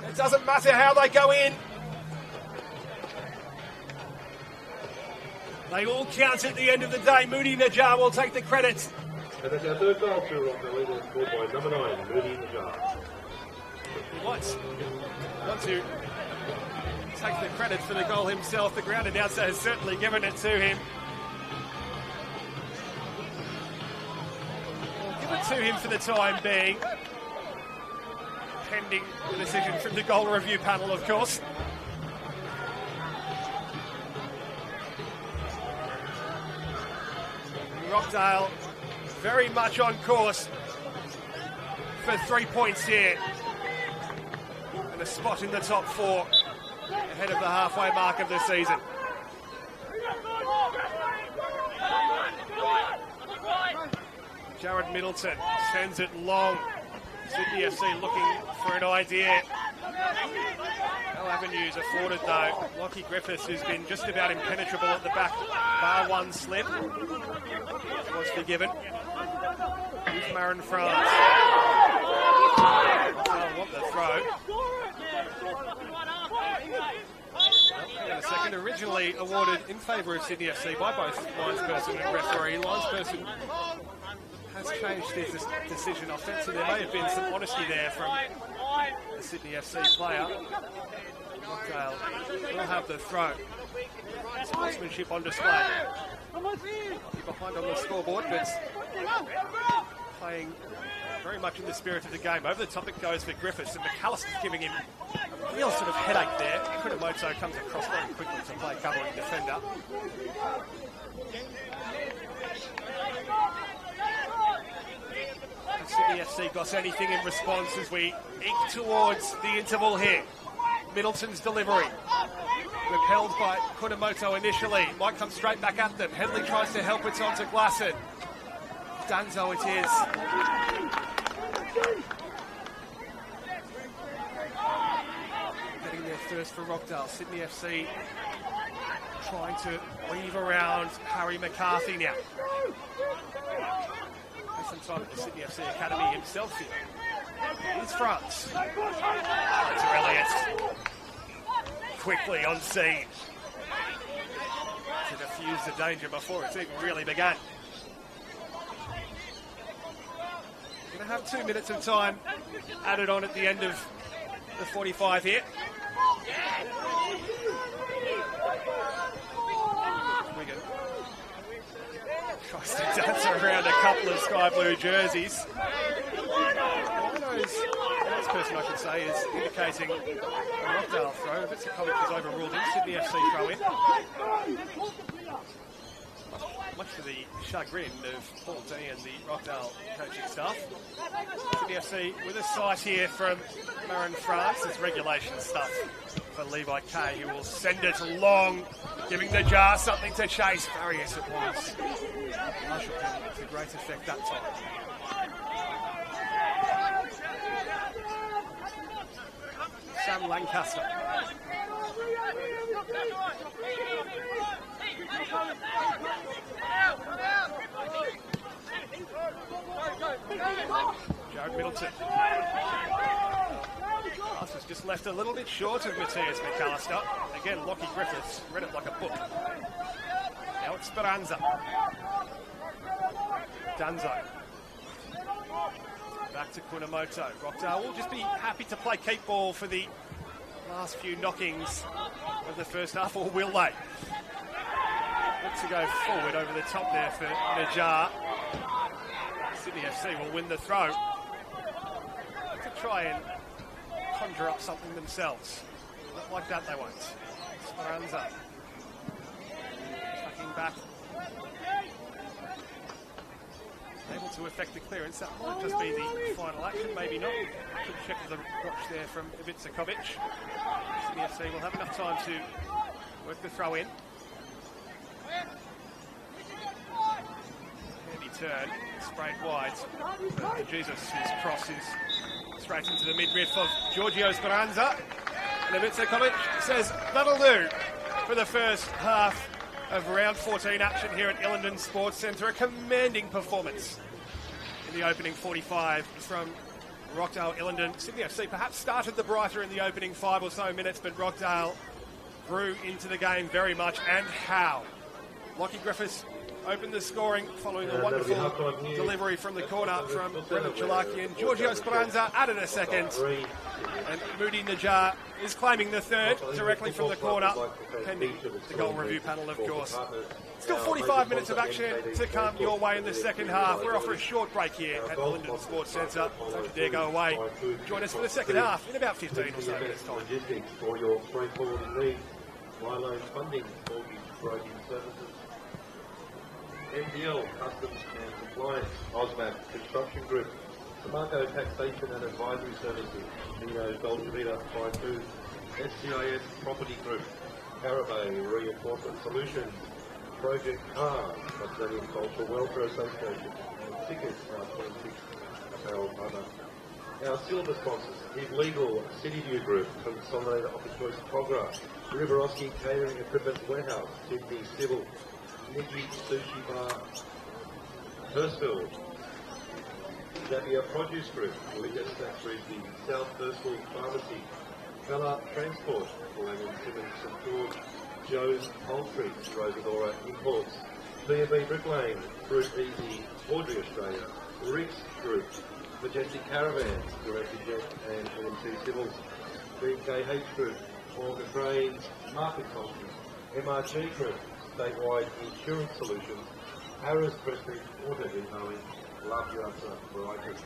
It doesn't matter how they go in. They all count at the end of the day. Moody Najjar will take the credit. And that's our third goal to Rockdale Ilinden, scored by number 9, Moody Najjar. He want to take the credit for the goal himself. The ground announcer has certainly given it to him. We'll give it to him for the time being, pending the decision from the goal review panel, of course. Rockdale very much on course for 3 points here and a spot in the top 4 ahead of the halfway mark of the season. Jared Middleton sends it long. Sydney FC looking for an idea. No avenues afforded though. Lockie Griffiths, who's been just about impenetrable at the back, bar one slip, was forgiven. Here's Marin France. Oh, what the throw. Hang on a second. Originally awarded in favour of Sydney FC by both linesperson and referee. Linesperson has changed his decision offensively. There may have been some honesty there from the Sydney FC player. Rockdale will have the throw. Sportsmanship on display. Behind on the scoreboard, but playing very much in the spirit of the game. Over the top it goes for Griffiths, and McAllister's giving him a real sort of headache there. Kunamoto comes across very quickly to play covering defender. Sydney FC got anything in response as we eke towards the interval here. Middleton's delivery. Repelled by Kunamoto initially. Might come straight back at them. Headley tries to help it onto Glasson. Danzo it is. Getting there first for Rockdale. Sydney FC trying to weave around Harry McCarthy now. Some time at the Sydney FC Academy himself here. Here's France. Hunter Elliott. Quickly on scene to defuse the danger before it's even really begun. Going to have 2 minutes of time added on at the end of the 45 here. Wigan tries to dance around a couple of sky blue jerseys. This person, I should say, is indicating a Rockdale throw. Vitsakovic is overruled in. Sydney FC throw in. Much to the chagrin of Paul D and the Rockdale coaching staff. Sydney FC with a sight here from Marin France. It's regulation stuff for Levi Kay, who will send it long, giving the Jar something to chase. Farias it was. Marshall to great effect that time. Sam Lancaster. Jared Middleton. Pass was just left a little bit short of Matthias McAllister. Again, Lockie Griffiths read it like a book. Now it's Speranza. Danzo. Back to Kunamoto. Rockdale will just be happy to play keep ball for the last few knockings of the first half, or will they? Look to go forward over the top there for Najjar. Sydney FC will win the throw. To try and conjure up something themselves. Not like that they won't. Speranza. Tracking back. Able to effect the clearance. That might just be the final action, maybe not. Good check of the watch there from Vitsakovic. Sydney FC will have enough time to work the throw in. Handy turn, sprayed wide. Jesus, whose cross is straight into the midriff of Giorgio Speranza. And Vitsakovic says, that'll do for the first half of round 14 action here at Ilinden Sports Centre. A commanding performance in the opening 45 from Rockdale Ilinden. Sydney FC perhaps started the brighter in the opening 5 or so minutes, but Rockdale grew into the game very much, and how. Lockie Griffiths opened the scoring following a that'll be wonderful half-time here. delivery from the corner from That's Brendan also Chalaki, and Giorgio Speranza added a second. Three. And Moody Najjar is claiming the third directly from the corner, pending the goal review panel, of course. Still 45 minutes of action to come your way in the second half. We're off for a short break here at the Ilinden Sports Centre. Don't you dare go away. Join us for the second half in about 15 or so minutes' time. Logistics for your freight forwarding needs. Loan funding, mortgage broking services. NPL, Customs and Compliance. OzMap, Construction Group. Marco Taxation and Advisory Services. Nino Dolce Vita by 2. SCIS Property Group. Carabay Reinforcement Solutions. Project Cars, Australian Cultural Welfare Association. And Tickets are 26 apparel partner. Our silver sponsors is Legal, Cityview Group, Consolidated Office Choice Cogra, Riverosky Catering Equipment Warehouse, Sydney Civil, Nikki Sushi Bar, Hurstville, Zappia Produce Group, Liquor Snacks Frisbee, South Hurstville Pharmacy, Fella Transport, Langton Simmons St George, Joe's Poultry, Rosadora Imports, B&B Brick Lane, Fruit Easy, Audrey Australia, Rick's Group, Majestic Caravans, Director Jet and NMC Civil, BKH Group, Morgan Cranes, Market Cultures, MRG Group, Statewide Insurance Solutions, Harris Prestige Auto Detailing, Love Your Answer Variety,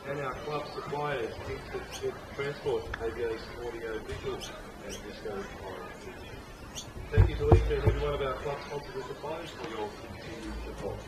and our club suppliers, Kingston Ship Transport, ABA's Audio Visual, and Disco Orange. Thank you to each and every one of our club sponsors and suppliers for your continued support.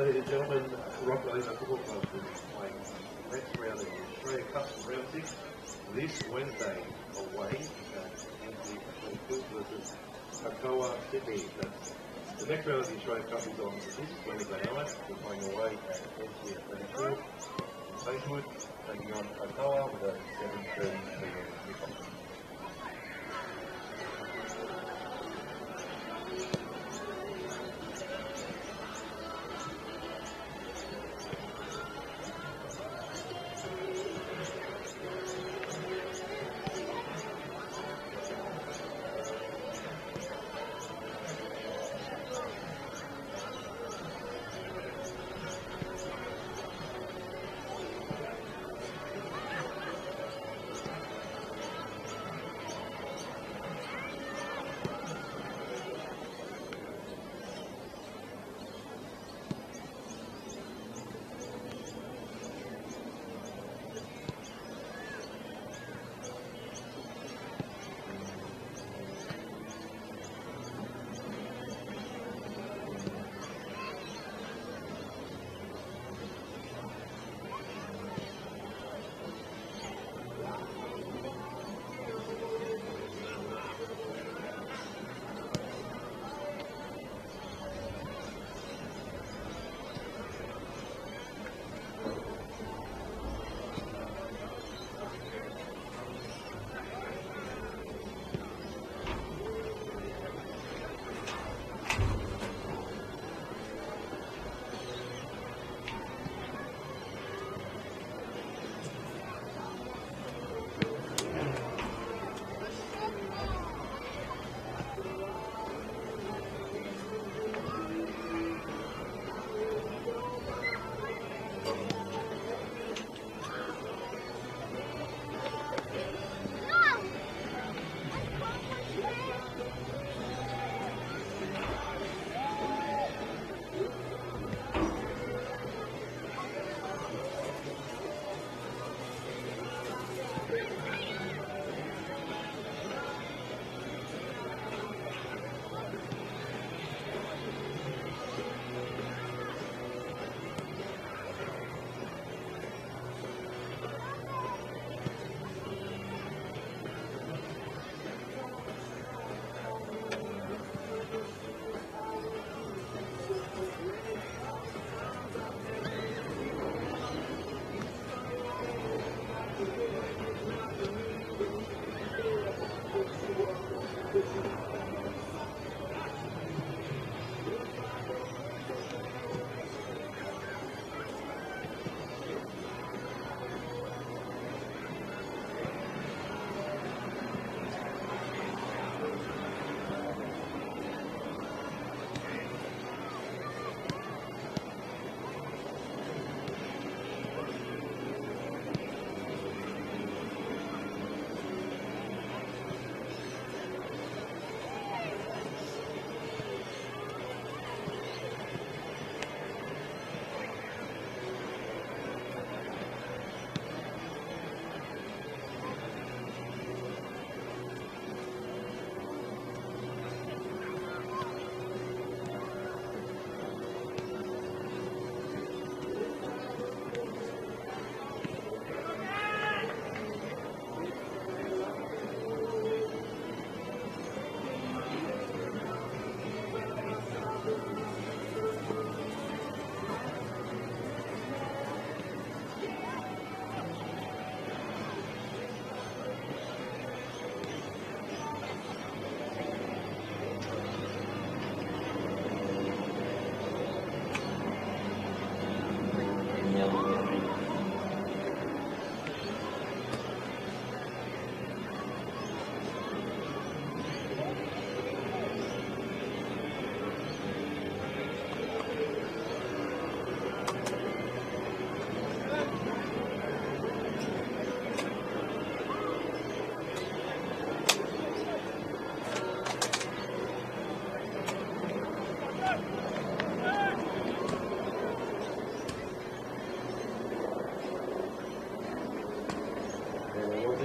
Ladies and gentlemen, Rockdale Ilinden Football Club is playing the next round of the Australia Cup, round 6, this Wednesday, away at NPL versus Alcoa Sydney. That's the next round of the Australian Cup is on this Wednesday night. We're playing away at NPL 34 in Sagewood, taking on Alcoa with a 7:30 p.m. kickoff.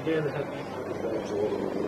Again, happy Mother's Day to all of you.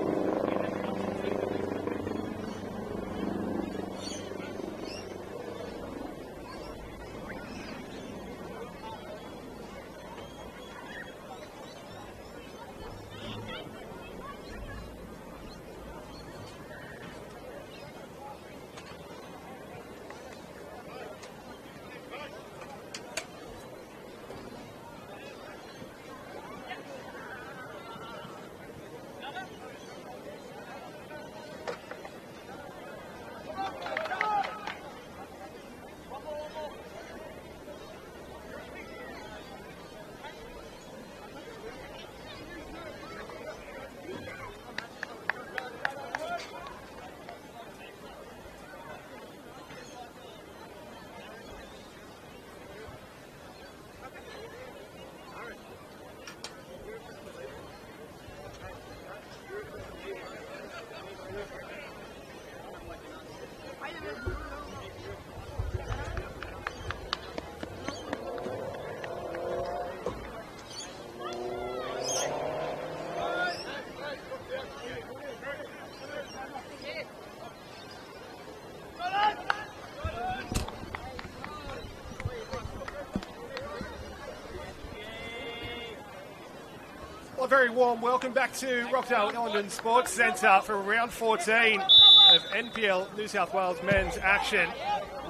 very warm welcome back to Rockdale Ilinden Sports Centre for round 14 of NPL New South Wales men's action.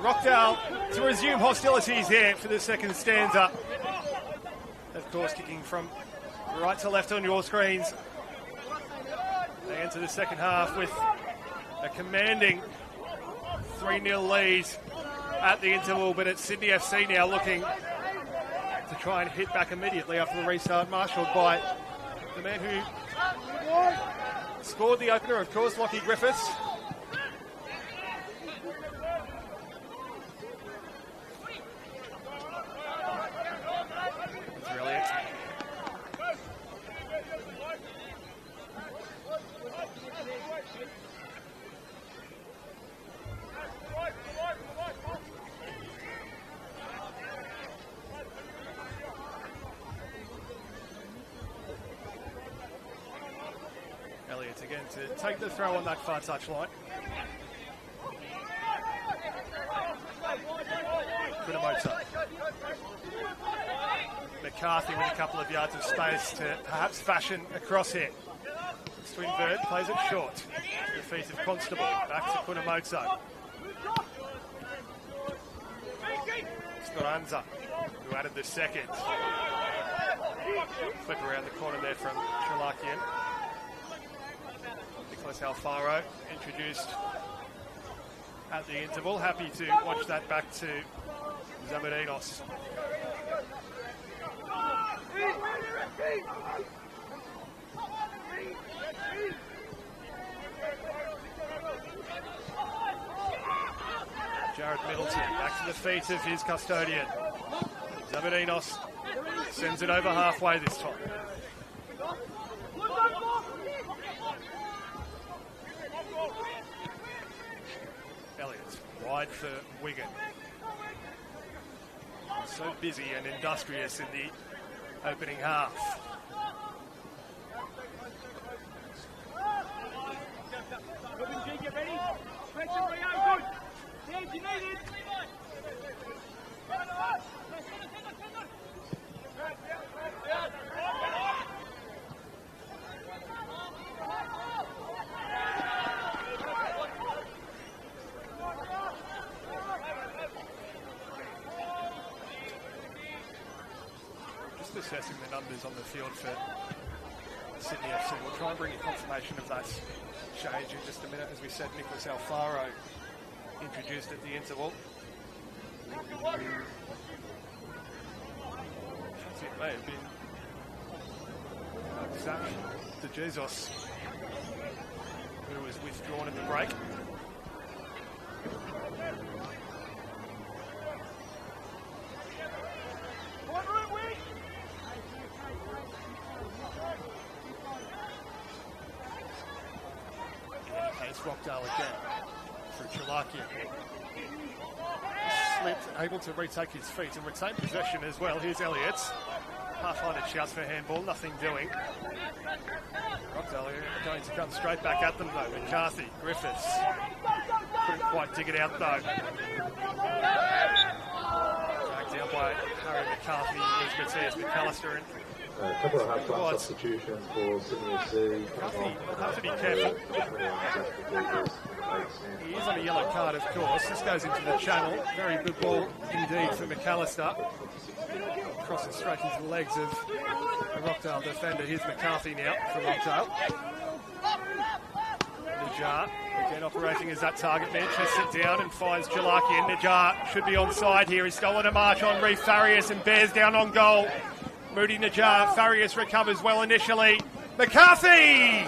Rockdale to resume hostilities here for the second stanza. Of course, kicking from right to left on your screens. They enter the second half with a commanding 3-0 lead at the interval, but it's Sydney FC now looking to try and hit back immediately after the restart, marshalled by the man who scored the opener, of course, Lockie Griffiths. It's Elliott. Elliott again to take the throw on that far touch line. Kunamoto. McCarthy with a couple of yards of space to perhaps fashion a cross hit. Swinburne plays it short. The feet of Constable. Back to Kunamoto. Speranza, who added the second. Flip around the corner there from Trelakian. Nicholas Alfaro introduced at the interval. Happy to watch that back to Zabarinos. Jared Middleton back to the feet of his custodian. Zabarinos sends it over halfway this time. Elliott wide for Wigan. So busy and industrious in the opening half. Assessing the numbers on the field for Sydney FC. We'll try and bring you confirmation of that change in just a minute. As we said, Nicholas Alfaro introduced at the interval. It may have been Zach De Jesus, who was withdrawn in the break. Rockdale again for Trelakian. Slipped, able to retake his feet and retain possession as well. Here's Elliott. Half-handed shouts for handball, nothing doing. Rockdale are going to come straight back at them though. McCarthy, Griffiths. Couldn't quite dig it out though. Dragged down by Harry McCarthy. Here's Matthias McAllister. A couple of half-time substitutions for Sydney FC. We'll have to be careful. He is on a yellow card, of course. This goes into the channel. Very good ball indeed for McAllister. Crosses straight into the legs of a Rockdale defender. Here's McCarthy now for Rockdale. Najjar again operating as that target man. Chests it down and finds Jalakian. Najjar should be onside here. He's stolen a march on Reef Farias and bears down on goal. Moody Najjar. Farias recovers well initially. McCarthy!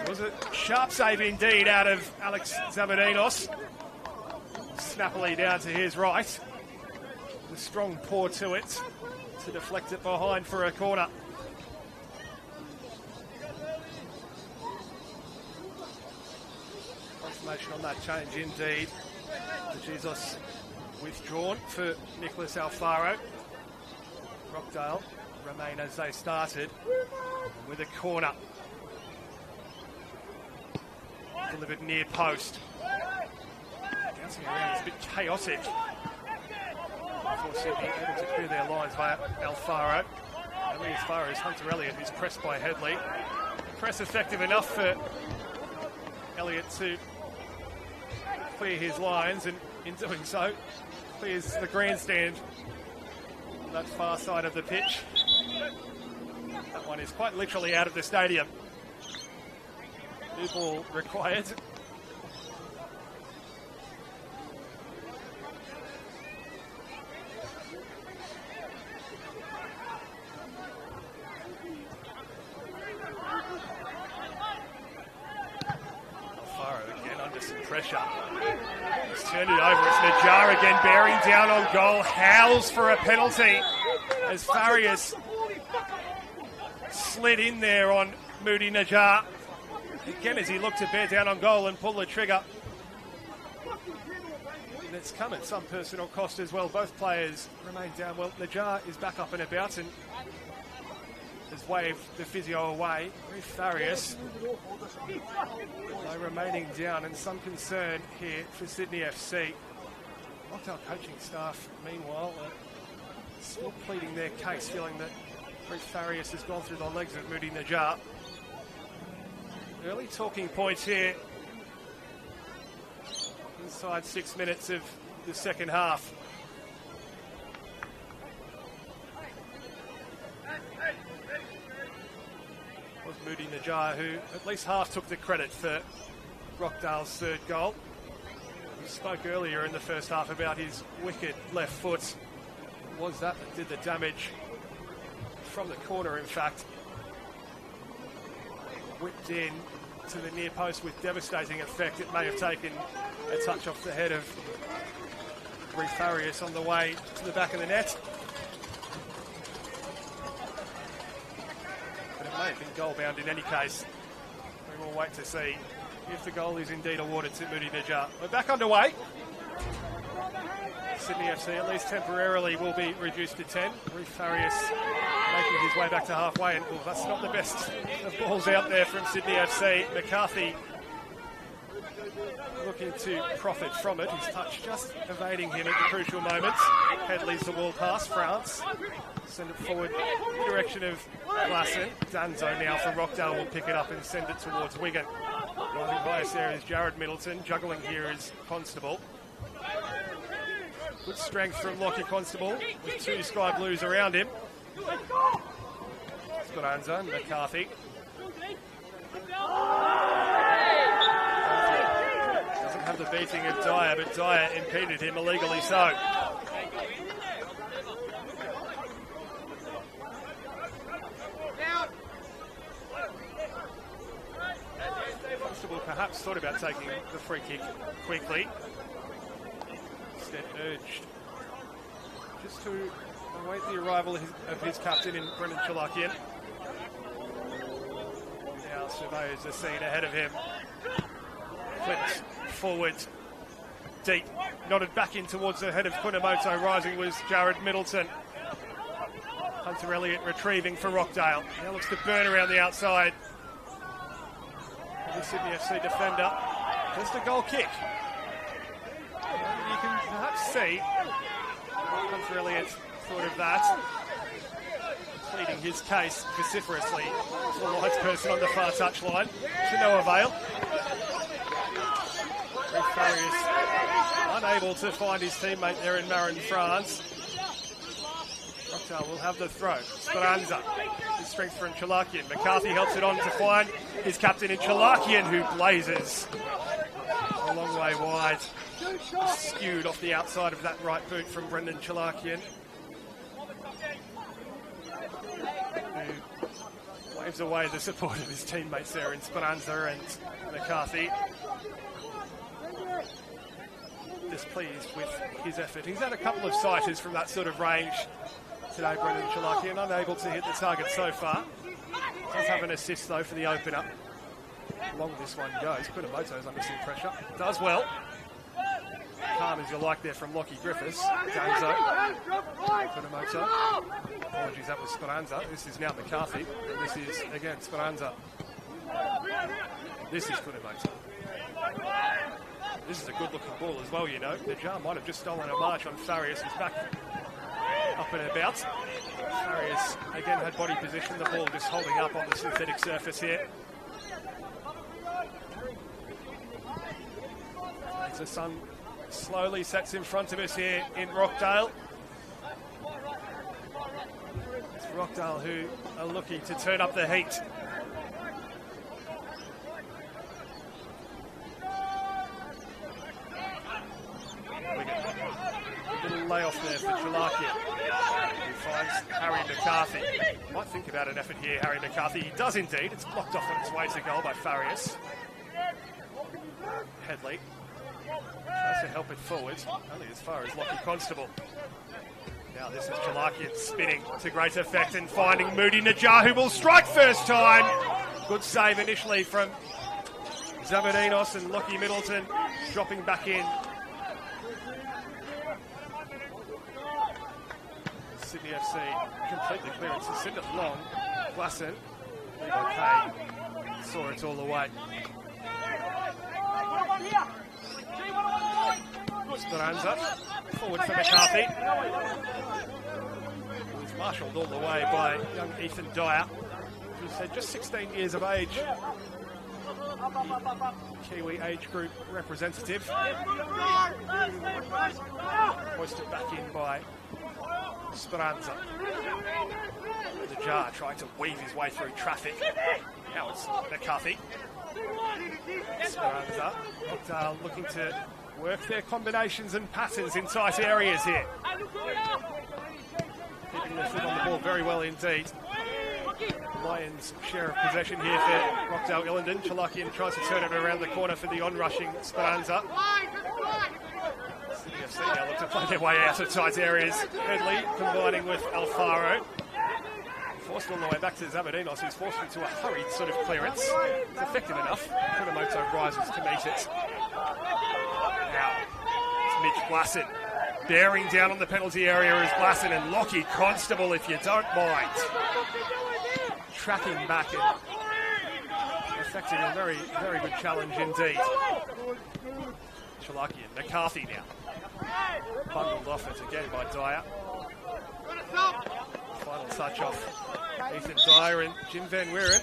It was a sharp save indeed out of Alex Zabarinos. Snappily down to his right. A strong paw to it to deflect it behind for a corner. Confirmation on that change indeed. Jesus withdrawn for Nicholas Alfaro. Rockdale remain as they started with a corner. Delivered near post. Bouncing around, it's a bit chaotic. Before Sydney able to clear their lines via Alfaro. as far as Hunter Elliott, who's pressed by Headley. Press effective enough for Elliott to clear his lines, and in doing so, clears the grandstand on that far side of the pitch. That one is quite literally out of the stadium. New ball required. Pressure. He's turned it over. It's Najjar again, bearing down on goal. Howls for a penalty as Farias slid in there on Moody Najjar. Again, as he looked to bear down on goal and pull the trigger. And it's come at some personal cost as well. Both players remain down. Well, Najjar is back up and about and has waved the physio away. Farias, though, remaining down, and some concern here for Sydney FC. Rockdale coaching staff, meanwhile, still pleading their case, feeling that Farias has gone through the legs of Moody Najjar. Early talking points here inside 6 minutes of the second half. Was Moody Najjar, who at least half took the credit for Rockdale's third goal. We spoke earlier in the first half about his wicked left foot. It was that did the damage from the corner, in fact. Whipped in to the near post with devastating effect. It may have taken a touch off the head of Farias on the way to the back of the net. May have been goal bound in any case. We will wait to see if the goal is indeed awarded to Moody Najjar. We're back underway. Sydney FC, at least temporarily, will be reduced to 10. Farias making his way back to halfway, and that's not the best of balls out there from Sydney FC. McCarthy looking to profit from it. His touch just evading him at the crucial moments. Headley's the wall pass, France. Send it forward in the direction of Glasson. Danzo now for Rockdale will pick it up and send it towards Wigan. Driving highest there is Jared Middleton. Juggling here is Constable. Good strength from Lockie Constable with two Sky Blues around him. Speranza and McCarthy. Doesn't have the beating of Dyer, but Dyer impeded him illegally so. Constable perhaps thought about taking the free kick quickly. Instead urged just to await the arrival of his captain in Brendan Chalakian. Now surveys the scene ahead of him. Flipped forward, deep, nodded back in towards the head of Kunamoto. Rising was Jared Middleton. Hunter Elliott retrieving for Rockdale. Now looks to burn around the outside. The Sydney FC defender. Just a goal kick. You can perhaps see Hunter Elliott thought of that. Pleading his case vociferously for the lights person on the far touchline. To no avail. Farias unable to find his teammate there in Marin, France. Rockdale will have the throw. Speranza. His strength from Chalakian. McCarthy helps it on to find his captain in Chalakian, who blazes a long way wide. Skewed off the outside of that right boot from Brendan Chalakian, who waves away the support of his teammates there in Speranza and McCarthy. Displeased with his effort. He's had a couple of sighters from that sort of range today, Brendan Chalakian, unable to hit the target so far. Does have an assist though for the opener. Long this one goes. Kunamoto's under some pressure. Does well. Calm as you like there from Lockie Griffiths. Danzo. Kunamoto. Apologies, that was Speranza. This is now McCarthy. And this is again Speranza. This is Kunamoto. This is a good looking ball as well, you know. Najjar might have just stolen a march on Farias. He's back up and about. Farriers again had body position, the ball just holding up on the synthetic surface here. As the sun slowly sets in front of us here in Rockdale. It's Rockdale who are looking to turn up the heat. A little layoff there for Chalakia, who finds Harry McCarthy. Might think about an effort here, Harry McCarthy. He does indeed. It's blocked off on its way to goal by Farias. Headley tries to help it forward, only as far as Lockie Constable. Now this is Chalakia spinning to great effect and finding Moody Najjar, who will strike first time. Good save initially from Zabadinos, and Lockie Middleton dropping back in. Sydney FC completely clearance to send it long. Glasson, okay, saw it all the way. Speranza, forward for McCarthy. He's marshalled all the way by young Ethan Dyer, who's just 16 years of age. Kiwi age group representative. Hoisted back in by Speranza. Najjar trying to weave his way through traffic. Now it's McCarthy. Speranza. Rockdale looking to work their combinations and patterns in tight areas here. Keeping their foot on the ball very well indeed. Lions share of possession here for Rockdale Ilinden. Chalakian tries to turn it around the corner for the on-rushing Speranza. City FC now look to play their way out of tight areas. Headley combining with Alfaro. Forced all the way back to Zabadinos, who's forced into a hurried sort of clearance. It's effective enough. Kunamoto rises to meet it. Now, it's Mitch Glasson. Bearing down on the penalty area is Glasson, and Lockie Constable, if you don't mind. Tracking back and effecting a very, very good challenge indeed. Chalakian, McCarthy now. Bundled off it again by Dyer. Final touch off Ethan Dyer and Jim Van Wieren.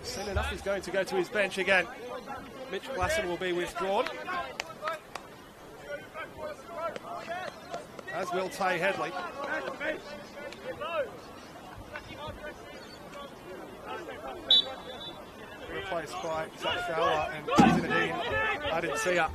Soon enough he's going to go to his bench again. Mitch Glasson will be withdrawn, as will Tay Headley. Replaced by Zach Fowler and Zinedine Adencia.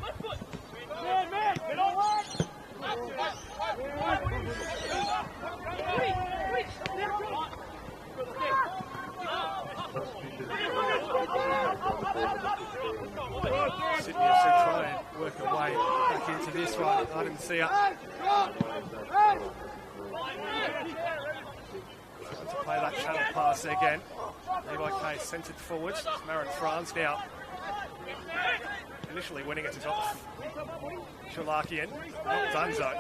Sydney FC try and work a way back into this one. Adencia. Trying to play that channel pass again. Levi Kay centred forwards. Marin France now initially winning it to top. Chalakian, not Dunzo.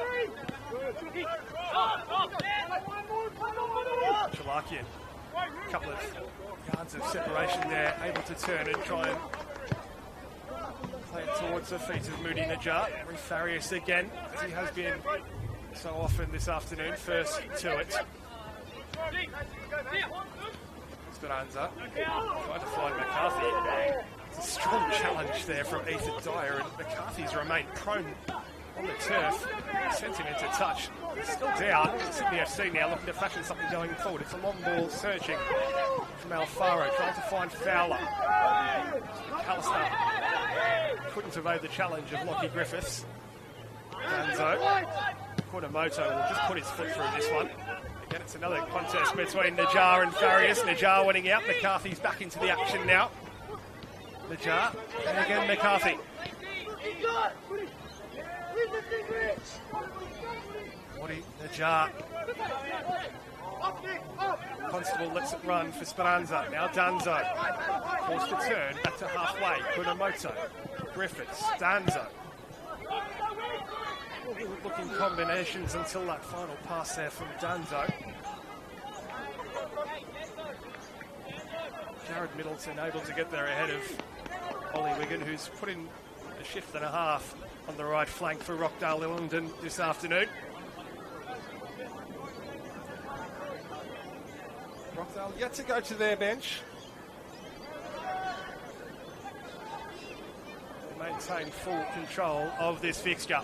Chalakian, a couple of yards of separation there, able to turn and try and play it towards the feet of Moody Najjar. Farias again, as he has been so often this afternoon, first to it. Speranza trying to find McCarthy. It's a strong challenge there from Ethan Dyer, and McCarthy's remained prone on the turf. Sent him into touch. He's still down. Sydney FC now looking to fashion something going forward. It's a long ball searching from Alfaro, trying to find Fowler. Callister couldn't evade the challenge of Lockie Griffiths. Danzo. Kunamoto will just put his foot through this one. Again, it's another contest between Najjar and Farias. Najjar winning out. McCarthy's back into the action now. Najjar, and again McCarthy. Woody Najjar. Constable lets it run for Speranza. Now Danzo. Forced to turn back to halfway. Kunamoto. Griffiths. Danzo. Looking combinations until that final pass there from Danzo. Jared Middleton able to get there ahead of Ollie Wigan, who's put in a shift and a half on the right flank for Rockdale Ilinden this afternoon. They'll yet to go to their bench. Maintain full control of this fixture.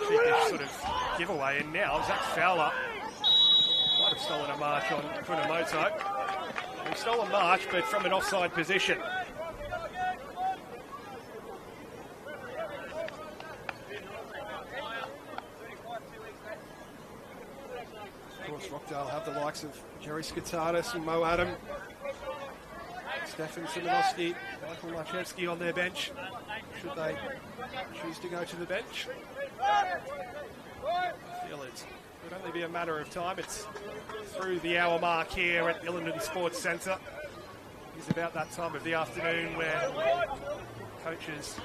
This sort of giveaway, and now Zach Fowler might have stolen a march on Kunamoto. He stole a march, but from an offside position. Of course, Rockdale have the likes of Jerry Skitanis and Mo Adam, Stefan Simonoski, Michael Marchevsky on their bench, should they choose to go to the bench. I feel it would only be a matter of time. It's through the hour mark here at Ilinden Sports Centre. It's about that time of the afternoon where coaches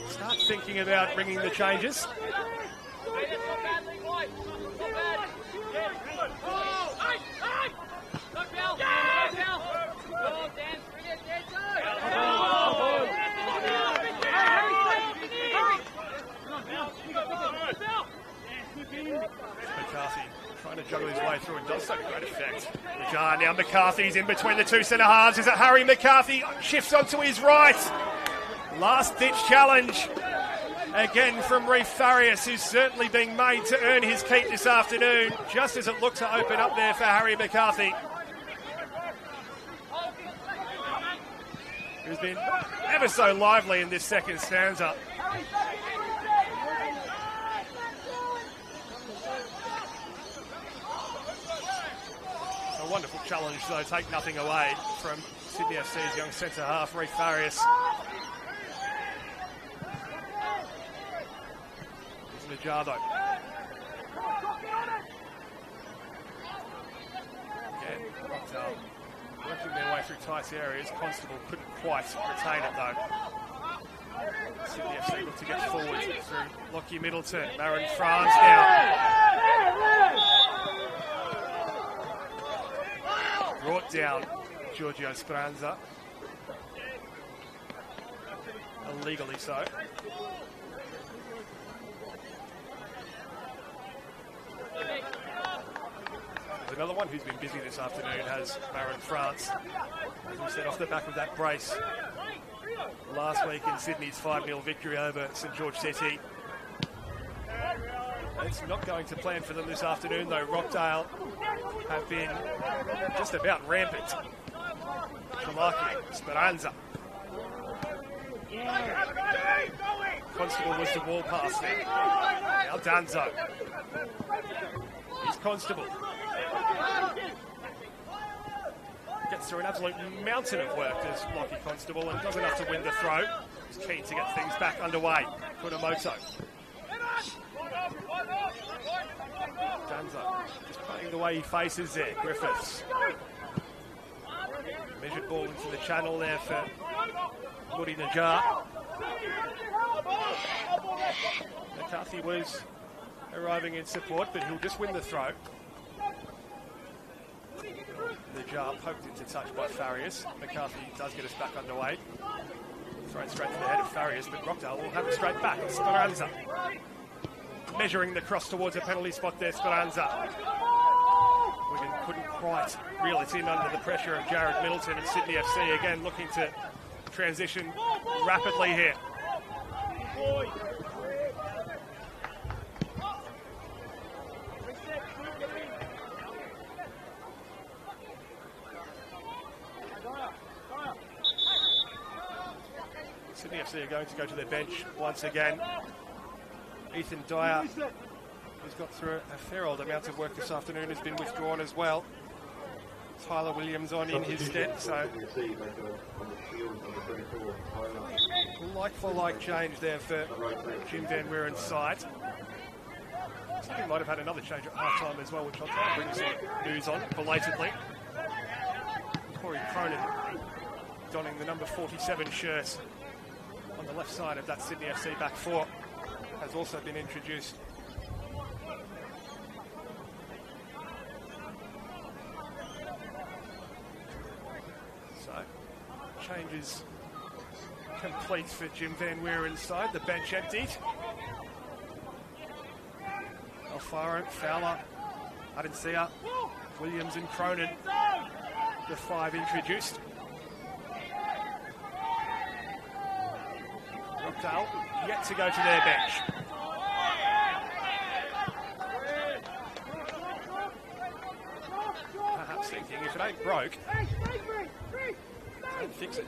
start thinking about bringing the changes. McCarthy trying to juggle his way through and does so to great effect. Now McCarthy's in between the two centre halves. Is it Harry McCarthy? Shifts onto his right. Last ditch challenge again from Reef Farias, who's certainly being made to earn his keep this afternoon, just as it looked to open up there for Harry McCarthy, who's been ever so lively in this second stanza. A wonderful challenge, though, take nothing away from Sydney FC's young centre half, Reef Farias. Najado. Again, Rockdale working their way through tight areas. Constable couldn't quite retain it, though. Sydney FC look to get forward through Lockie Middleton. Marin France now. Brought down Giorgio Speranza. Illegally so. There's another one who's been busy this afternoon has Marin France. As we said, off the back of that brace last week in Sydney's 5-0 victory over St George City. It's not going to plan for them this afternoon, though. Rockdale have been just about rampant. Chamaki, Speranza. Constable was the wall pass there. Now Danzo. Here's Constable. Gets through an absolute mountain of work, does Lockie Constable, and does enough to win the throw. He's keen to get things back underway. Kunamoto. Danzo just playing the way he faces there. Griffiths. Measured ball into the channel there for Woody Najjar. McCarthy was arriving in support, but he'll just win the throw. Najjar poked into touch by Farias. McCarthy does get us back underway. Thrown straight to the head of Farias, but Rockdale will have it straight back. Speranza measuring the cross towards a penalty spot there. Speranza. Wigan couldn't quite reel it in under the pressure of Jared Middleton, and Sydney FC again looking to transition rapidly here. Sydney FC are going to go to their bench once again. Ethan Dyer, who's got through a fair old amount of work this afternoon, has been withdrawn as well. Tyler Williams on in his stead, so like for like change there for Jim Van Weeren's side. He might have had another change at half time as well, which I'll try and bring some news on belatedly. Corey Cronin donning the number 47 shirt on the left side of that Sydney FC back four has also been introduced. So, changes complete for Jim Van Weeren's side. The bench emptied. Alfaro, Fowler, Adencia, Williams and Cronin, the 5 introduced. Rockdale yet to go to their bench. Perhaps thinking, if it ain't broke, don't fix it.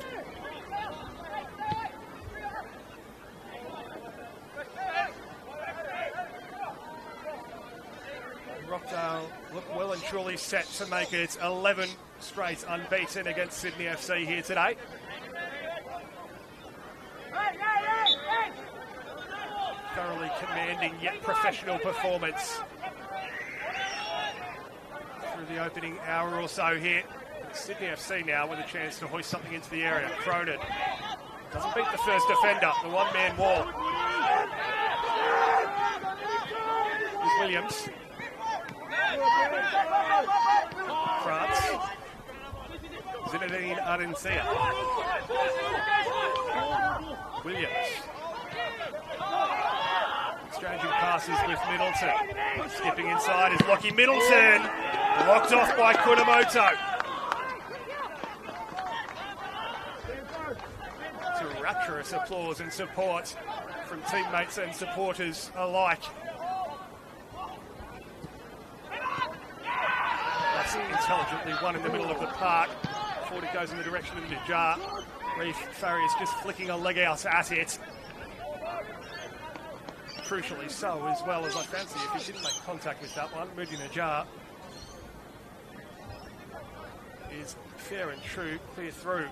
Rockdale look well and truly set to make it 11 straight unbeaten against Sydney FC here today. Thoroughly commanding yet professional performance through the opening hour or so here. Sydney FC now with a chance to hoist something into the area. Cronin doesn't beat the first defender, the one-man wall. Here's Williams. France. Zinedine Adencia. Williams. Exchanging passes with Middleton. Skipping inside is Lockie Middleton. Blocked off by Kunamoto. To rapturous applause and support from teammates and supporters alike. That's intelligently won in the middle of the park. Forward it goes in the direction of Najjar. Reef Farias just flicking a leg out at it. Crucially so, as well as I fancy if he didn't make contact with that one. Mudi Najjar is fair and true, clear through.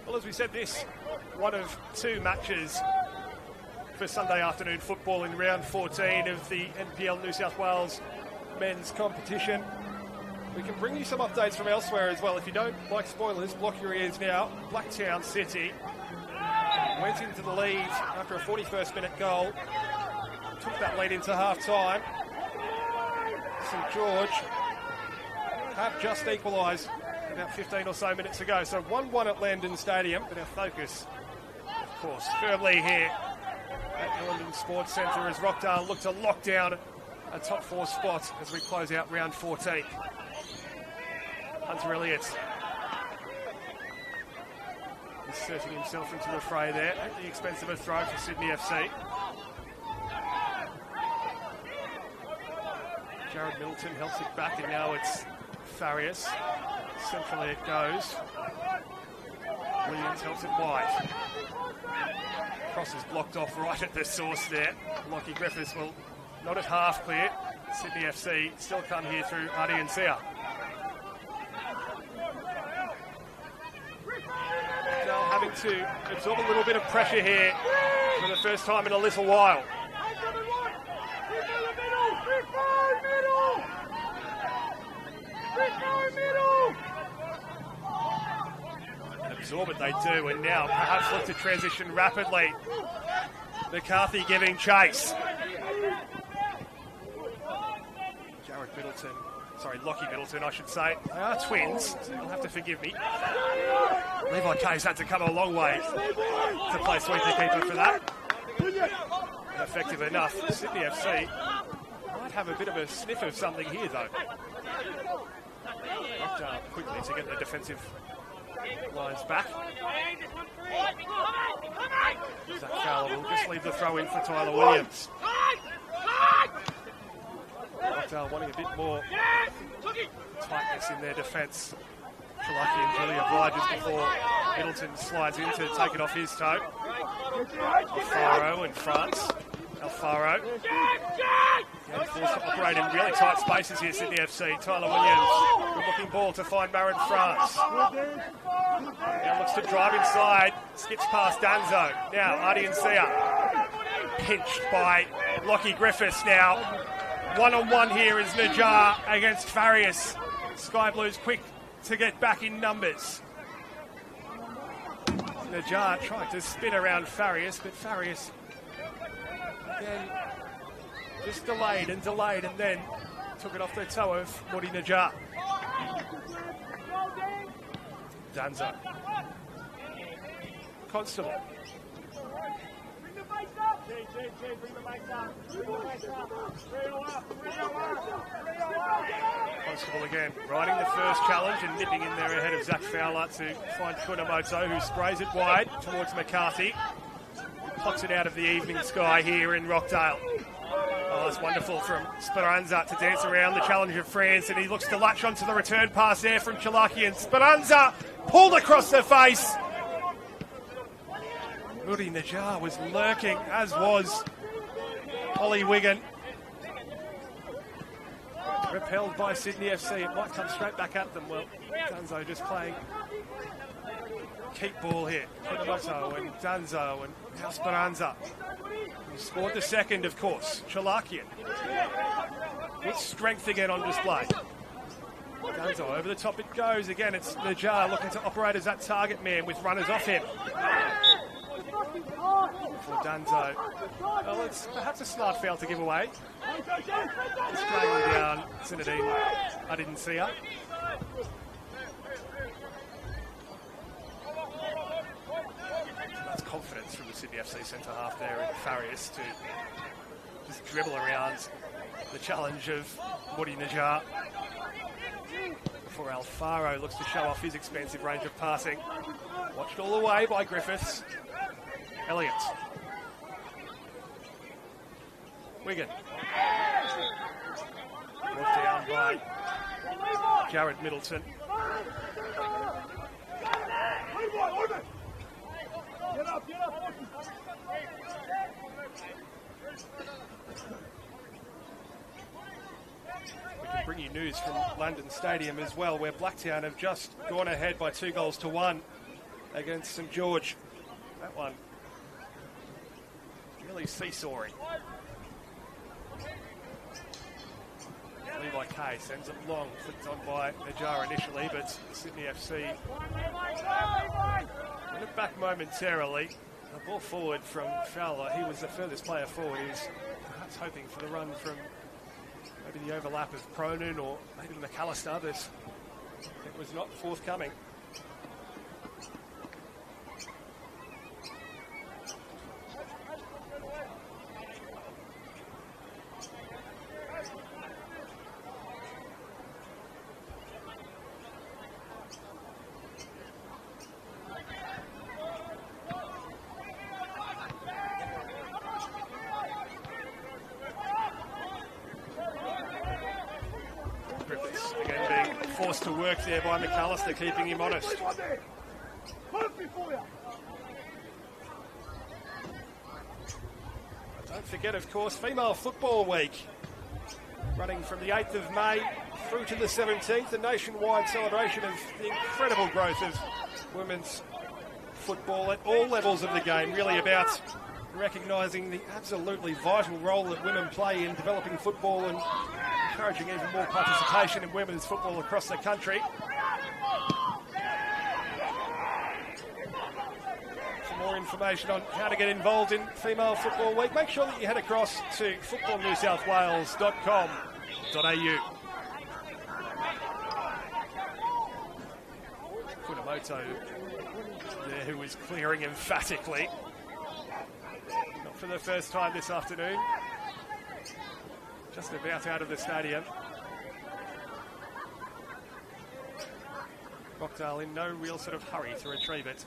Well, as we said, this one of 2 matches for Sunday afternoon football in round 14 of the NPL New South Wales men's competition. We can bring you some updates from elsewhere as well. If you don't like spoilers, block your ears now. Blacktown City went into the lead after a 41st minute goal. Took that lead into half-time. St George have just equalised about 15 or so minutes ago. So 1-1 at Landon Stadium, but our focus, of course, firmly here at Ilinden Sports Centre as Rockdale look to lock down a top 4 spot as we close out round 14. Hunter Elliott inserting himself into the fray there at the expense of a throw for Sydney FC. Jared Middleton helps it back, and now it's Farias. Centrally it goes. Williams helps it wide. Cross is blocked off right at the source there. Lockie Griffiths will not at half clear. Sydney FC still come here through Adencia. Now having to absorb a little bit of pressure here for the first time in a little while. Absorb it they do, and now perhaps look to transition rapidly. McCarthy giving chase. Lockie Middleton, I should say. They are twins, so you'll have to forgive me. Levi Kay's had to come a long way to play sweeper-keeper for that. Effective enough. Sydney FC might have a bit of a sniff of something here, though. Rockdale quickly to get the defensive lines back. Zach Fowler will just leave the throw in for Tyler Williams. Rockdale wanting a bit more tightness in their defence. Chalaki and Julia obliges before Middleton slides in to take it off his toe. Alfaro and France. Alfaro. Getting forced to operate in really tight spaces here, Sydney FC. Tyler Williams, good looking ball to find Marin France. Now looks to drive inside, skips past Danzo. Now Adencia, pinched by Lockie Griffiths now. One-on-one here is Najjar against Farias. Sky Blues quick to get back in numbers. Najjar tried to spin around Farias, but Farias again just delayed and then took it off the toe of Woody Najjar. Danzo. Constable. Constable again, riding the first challenge and nipping in there ahead of Zach Fowler to find Kunamoto, who sprays it wide towards McCarthy. Plucks it out of the evening sky here in Rockdale. Oh, it's wonderful from Speranza to dance around the challenge of France, and he looks to latch onto the return pass there from Chalakian. Speranza pulled across the face. Woody Najjar was lurking, as was Ollie Wigan. Repelled by Sydney FC. It might come straight back at them. Well, Danzo just playing keep ball here. Kunamoto and Danzo and now Speranza. He scored the second, of course. Chalakian. With strength again on display. Danzo over the top it goes. Again, it's Najjar looking to operate as that target man with runners off him. For Danzo. Well, it's perhaps a smart foul to give away. It's dragging down Zinedine. I didn't see her. That's confidence from the Sydney FC centre half there in Farias to just dribble around the challenge of Woody Najjar. Before Alfaro looks to show off his expansive range of passing. Watched all the way by Griffiths. Elliott. Wigan. Brought down by Jared Middleton. We can bring you news from London Stadium as well, where Blacktown have just gone ahead by 2-1 against St George. That one really seesawing. Levi Kay sends it long, flicked on by Najjar initially, but Sydney FC win it back momentarily. The ball forward from Fowler. He was the furthest player forward. He was perhaps hoping for the run from maybe the overlap of Cronin or maybe McAllister, but it was not forthcoming. To work there by McAllister, keeping him honest. Don't forget, of course, Female Football Week, running from the 8th of May through to the 17th, a nationwide celebration of the incredible growth of women's football at all levels of the game, really about recognising the absolutely vital role that women play in developing football and encouraging even more participation in women's football across the country. For more information on how to get involved in Female Football Week, make sure that you head across to footballnewsouthwales.com.au. Kunamoto there, who was clearing emphatically. Not for the first time this afternoon. Just about out of the stadium. Rockdale in no real sort of hurry to retrieve it.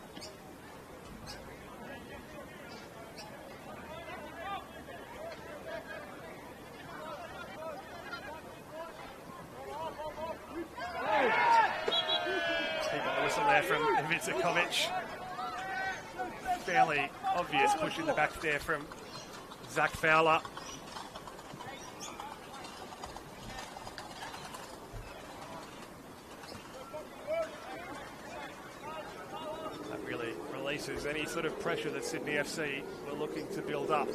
Keep on the whistle there from Vicakovic. Fairly obvious push in the back there from Zach Fowler. Any sort of pressure that Sydney FC were looking to build up.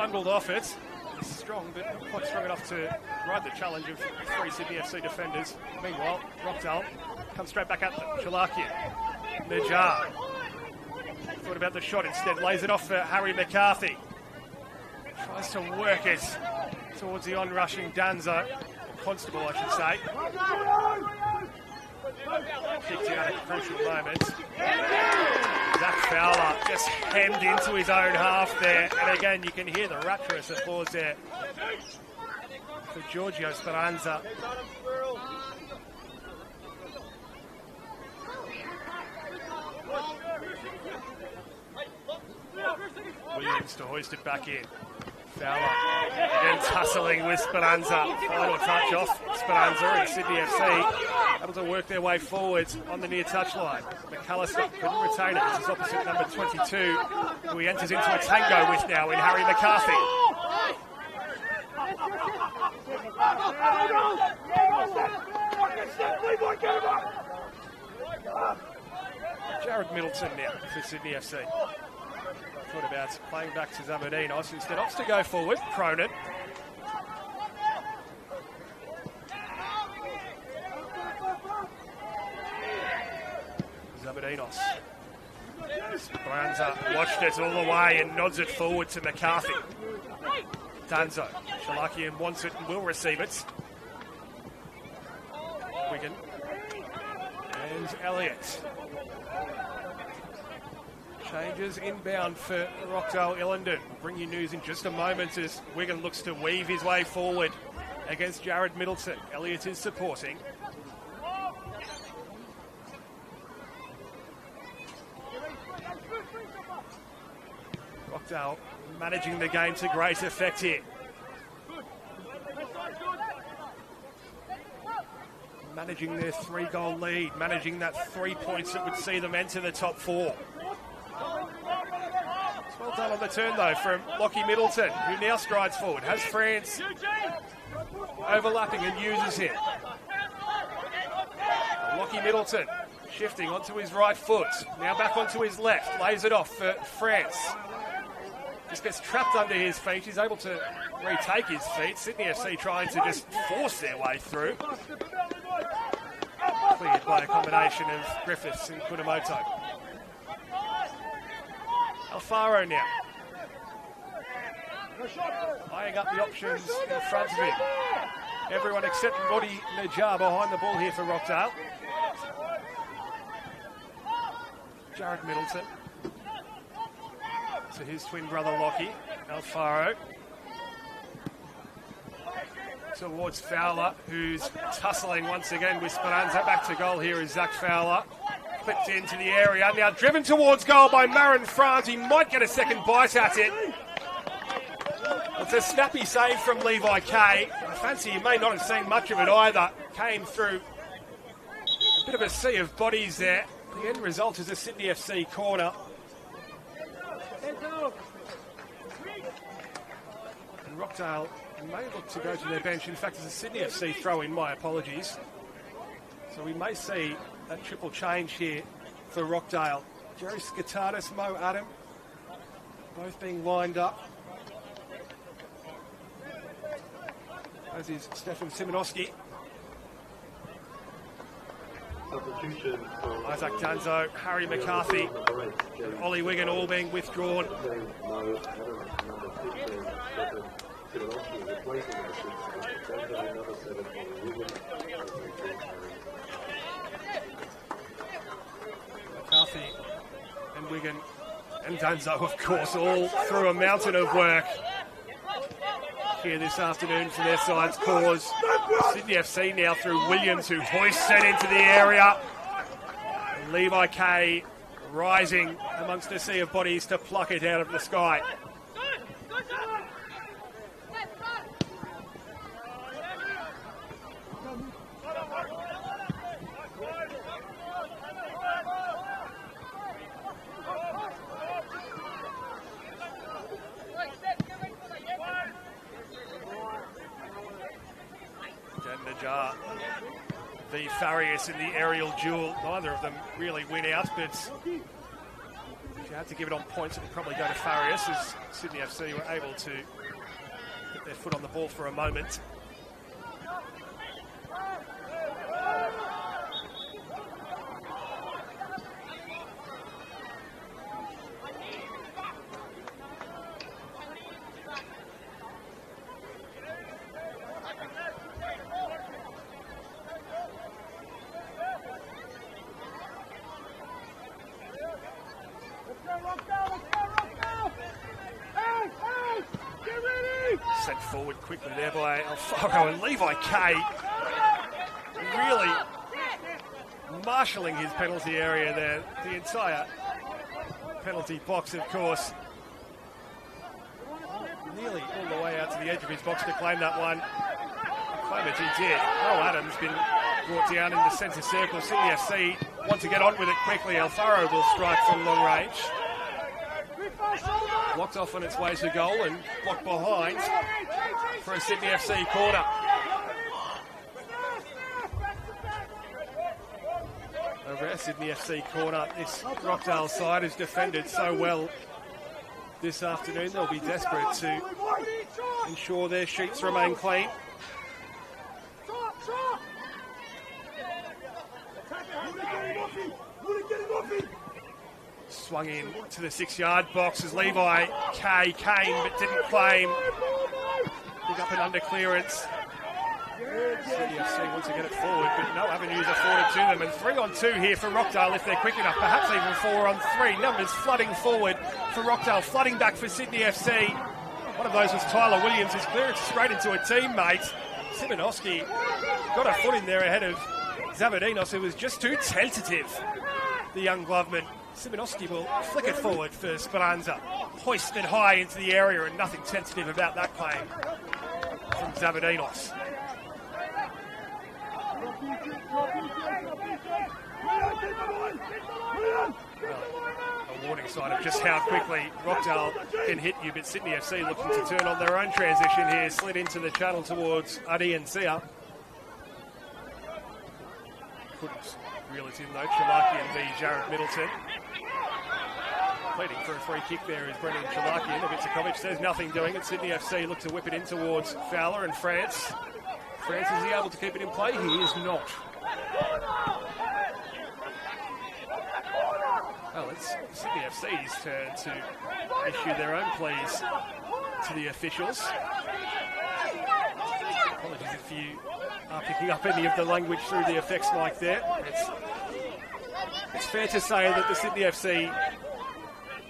bundled off it. He's strong, but not quite strong enough to ride the challenge of 3 Sydney FC defenders. Meanwhile, Rockdale comes straight back at them. Chalakian. Najjar. Thought about the shot, instead lays it off for Harry McCarthy. Tries to work it towards the on-rushing Danzo, or Constable, I should say. Kicked out at a crucial moment. Zach Fowler just hemmed into his own half there. And again, you can hear the rapturous applause there for Giorgio Speranza. Williams to hoist it back in. Fowler again tussling with Speranza. Final touch off Speranza, and Sydney FC able to work their way forwards on the near touchline. McAllister couldn't retain it. This is opposite number 22, who he enters into a tango with now in Harry McCarthy. Jared Middleton now for Sydney FC. Thought about playing back to Zamudinos, instead opts to go forward. Cronin. Zamudinos. Speranza watched it all the way and nods it forward to McCarthy. Danzo. Chalakian wants it and will receive it. Wigan. And Elliott. Changes inbound for Rockdale Ilinden. Bring you news in just a moment as Wigan looks to weave his way forward against Jared Middleton. Elliott is supporting. Rockdale managing the game to great effect here. Managing their 3-goal lead, managing that 3 points that would see them enter the top 4. Well done on the turn, though, from Lockie Middleton, who now strides forward. Has France overlapping and uses him. Lockie Middleton shifting onto his right foot. Now back onto his left. Lays it off for France. Just gets trapped under his feet. He's able to retake his feet. Sydney FC trying to just force their way through. Cleared by a combination of Griffiths and Kunamoto. Alfaro now. Eyeing up the options in front of him. Everyone except Roddy Najjar behind the ball here for Rockdale. Jared Middleton. To his twin brother Lockie. Alfaro. Towards Fowler, who's tussling once again with Speranza. Back to goal here is Zach Fowler. Clipped into the area, now driven towards goal by Marin France. He might get a second bite at it. It's a snappy save from Levi Kay. I fancy you may not have seen much of it either. Came through a bit of a sea of bodies there. The end result is a Sydney FC corner. And Rockdale may look to go to their bench. In fact, it's a Sydney FC throw in, my apologies. So we may see that triple change here for Rockdale. Jerry Skatanis, Mo Adam, both being lined up. As is Stefan Simonoski. Isaac Danzo, Harry McCarthy, Ollie Wigan all being withdrawn. McCarthy and Wigan and Danzo, of course, all through a mountain of work here this afternoon for their side's cause. Sydney FC now through Williams, who hoists it into the area. And Levi Kay rising amongst a sea of bodies to pluck it out of the sky. Najjar v Farias in the aerial duel. Neither of them really win out, but you had to give it on points, it would probably go to Farias, as Sydney FC were able to get their foot on the ball for a moment. Sent forward quickly there by Alfaro, and Levi K really marshalling his penalty area there. The entire penalty box, of course. Nearly all the way out to the edge of his box to claim that one. Claim it, he did. Oh, Adams been brought down in the centre circle. Sydney FC want to get on with it quickly. Alfaro will strike from long range. Blocked off on its way to goal and blocked behind for a Sydney FC corner. A rare Sydney FC corner. This Rockdale side has defended so well this afternoon. They'll be desperate to ensure their sheets remain clean. Swung in to the 6-yard box as Levi K came but didn't claim. Pick up an under clearance. Sydney FC wants to get it forward, but no avenues afforded to them. And 3-on-2 here for Rockdale if they're quick enough. Perhaps even 4-on-3. Numbers flooding forward for Rockdale, flooding back for Sydney FC. One of those was Tyler Williams. His clearance straight into a teammate. Simonowski got a foot in there ahead of Zabadinos, who was just too tentative. The young gloveman. Simonowski will flick it forward for Speranza. Hoisted high into the area, and nothing tentative about that claim from Zabadinos. A warning sign of just how quickly Rockdale can hit you, but Sydney FC looking to turn on their own transition here. Slid into the channel towards Adi and Sia. Couldn't reel it in though. Chalakian v Jared Middleton. Pleading for a free kick there is Brendan Chalakian. Avitsakovic says nothing doing it. Sydney FC look to whip it in towards Fowler and France. France, is he able to keep it in play? He is not. Well, it's Sydney FC's turn to issue their own pleas to the officials. Apologies if you are picking up any of the language through the effects mic there. It's fair to say that the Sydney FC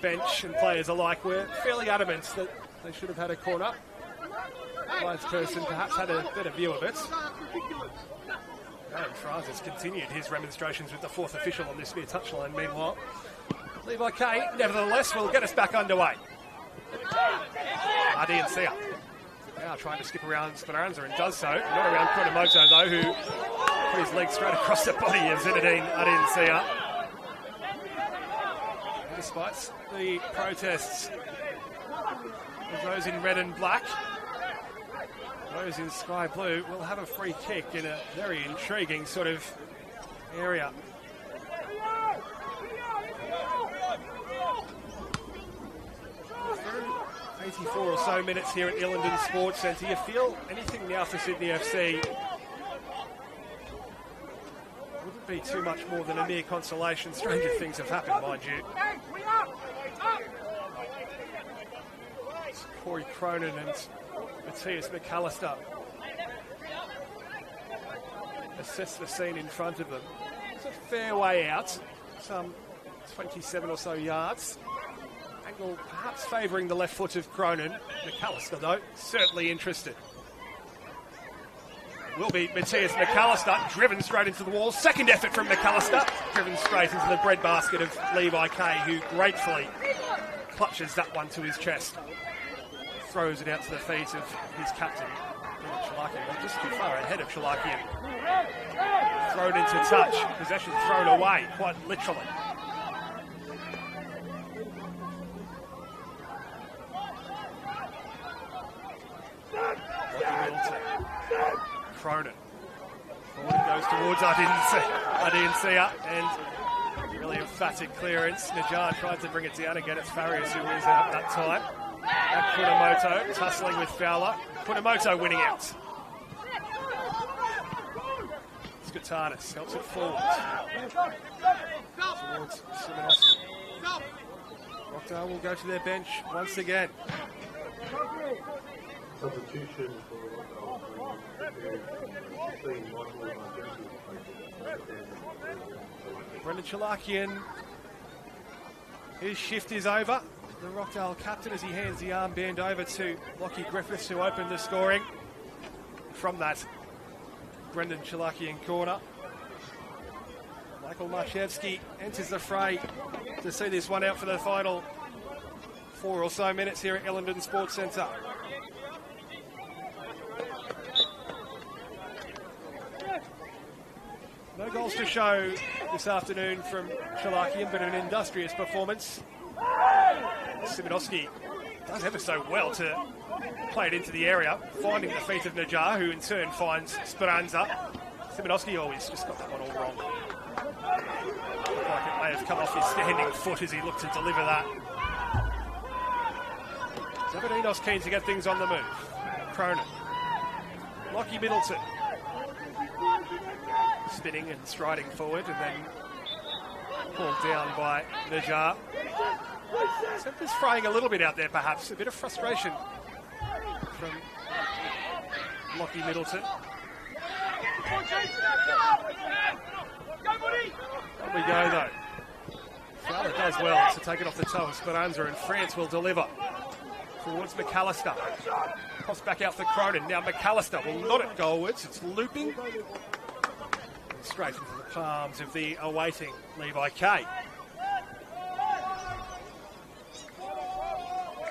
bench and players alike were fairly adamant that they should have had a corner. Lions person perhaps had a better view of it. Aaron Francis continued his remonstrations with the fourth official on this near touchline. Meanwhile, Levi K, nevertheless, will get us back underway. Adi and Sia now trying to skip around Speranza and does so. Not around Protomoto though, who put his leg straight across the body of Zinedine Adi and Sia. Despite the protests of those in red and black, those in sky blue will have a free kick in a very intriguing sort of area. Through 84 or so minutes here at Ilinden Sports Centre, you feel anything now for Sydney FC wouldn't be too much more than a mere consolation. Stranger things have happened, mind you. It's Corey Cronin and Matthias McAllister assess the scene in front of them. It's a fair way out, some 27 or so yards. Angle perhaps favouring the left foot of Cronin. McAllister, though, certainly interested. Will be Matthias McAllister, driven straight into the wall. Second effort from McAllister, driven straight into the breadbasket of Levi K, who gratefully clutches that one to his chest. Throws it out to the feet of his captain. Chalakian, just too far ahead of Chalakian. Thrown into touch, possession thrown away, quite literally. Cronin. Forward it goes towards Adi and Sia, and Really emphatic clearance. Najjar tried to bring it down again. It's Farias who wins out that time. And Kunamoto tussling with Fowler. Kunamoto winning out. Skatanis helps it forward. Towards Simonovsky. Rockdale will go to their bench once again. Substitution for Brendan Chalakian, his shift is over. The Rockdale captain as he hands the armband over to Lockie Griffiths, who opened the scoring from that Brendan Chalakian corner. Michael Marchevsky enters the fray to see this one out for the final 4 or so minutes here at Ilinden Sports Centre. No goals to show this afternoon from Chalakian, but an industrious performance. Simonovsky does ever so well to play it into the area, finding the feet of Najjar, who in turn finds Speranza. Simonovsky always just got that one all wrong. Looked like it may have come off his standing foot as he looked to deliver that. Zabadinos keen to get things on the move. Cronin. Lockie Middleton. Spinning and striding forward and then pulled down by Najjar. Temper's fraying a little bit out there perhaps. A bit of frustration from Lockie Middleton. Up we go though. Fowler does well to take it off the toe of Speranza, and France will deliver towards McAllister. Pops back out for Cronin. Now McAllister will nod it goalwards. It's looping straight into the palms of the awaiting Levi Kay.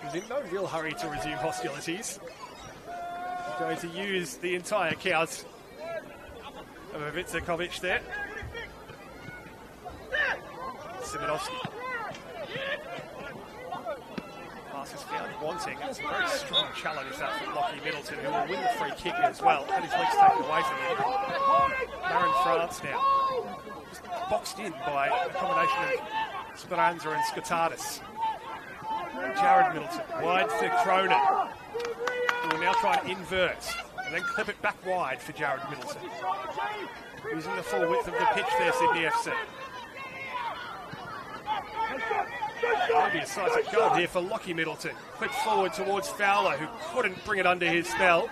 He's in no real hurry to resume hostilities. He's going to use the entire count of Ivica Kovic there. Simonovsky. Pass is found wanting. It's a very strong challenge that from Lockie Middleton, who will win the free kick as well. Had his legs taken away from him. Marin France now. Just boxed in by a combination of Speranza and Skotadis. Jared Middleton, wide for Cronin, who will now try and invert and then clip it back wide for Jared Middleton. Using the full width of the pitch there, Sydney FC. Maybe a decisive goal here for Lockie Middleton. Clipped forward towards Fowler, who couldn't bring it under his spell.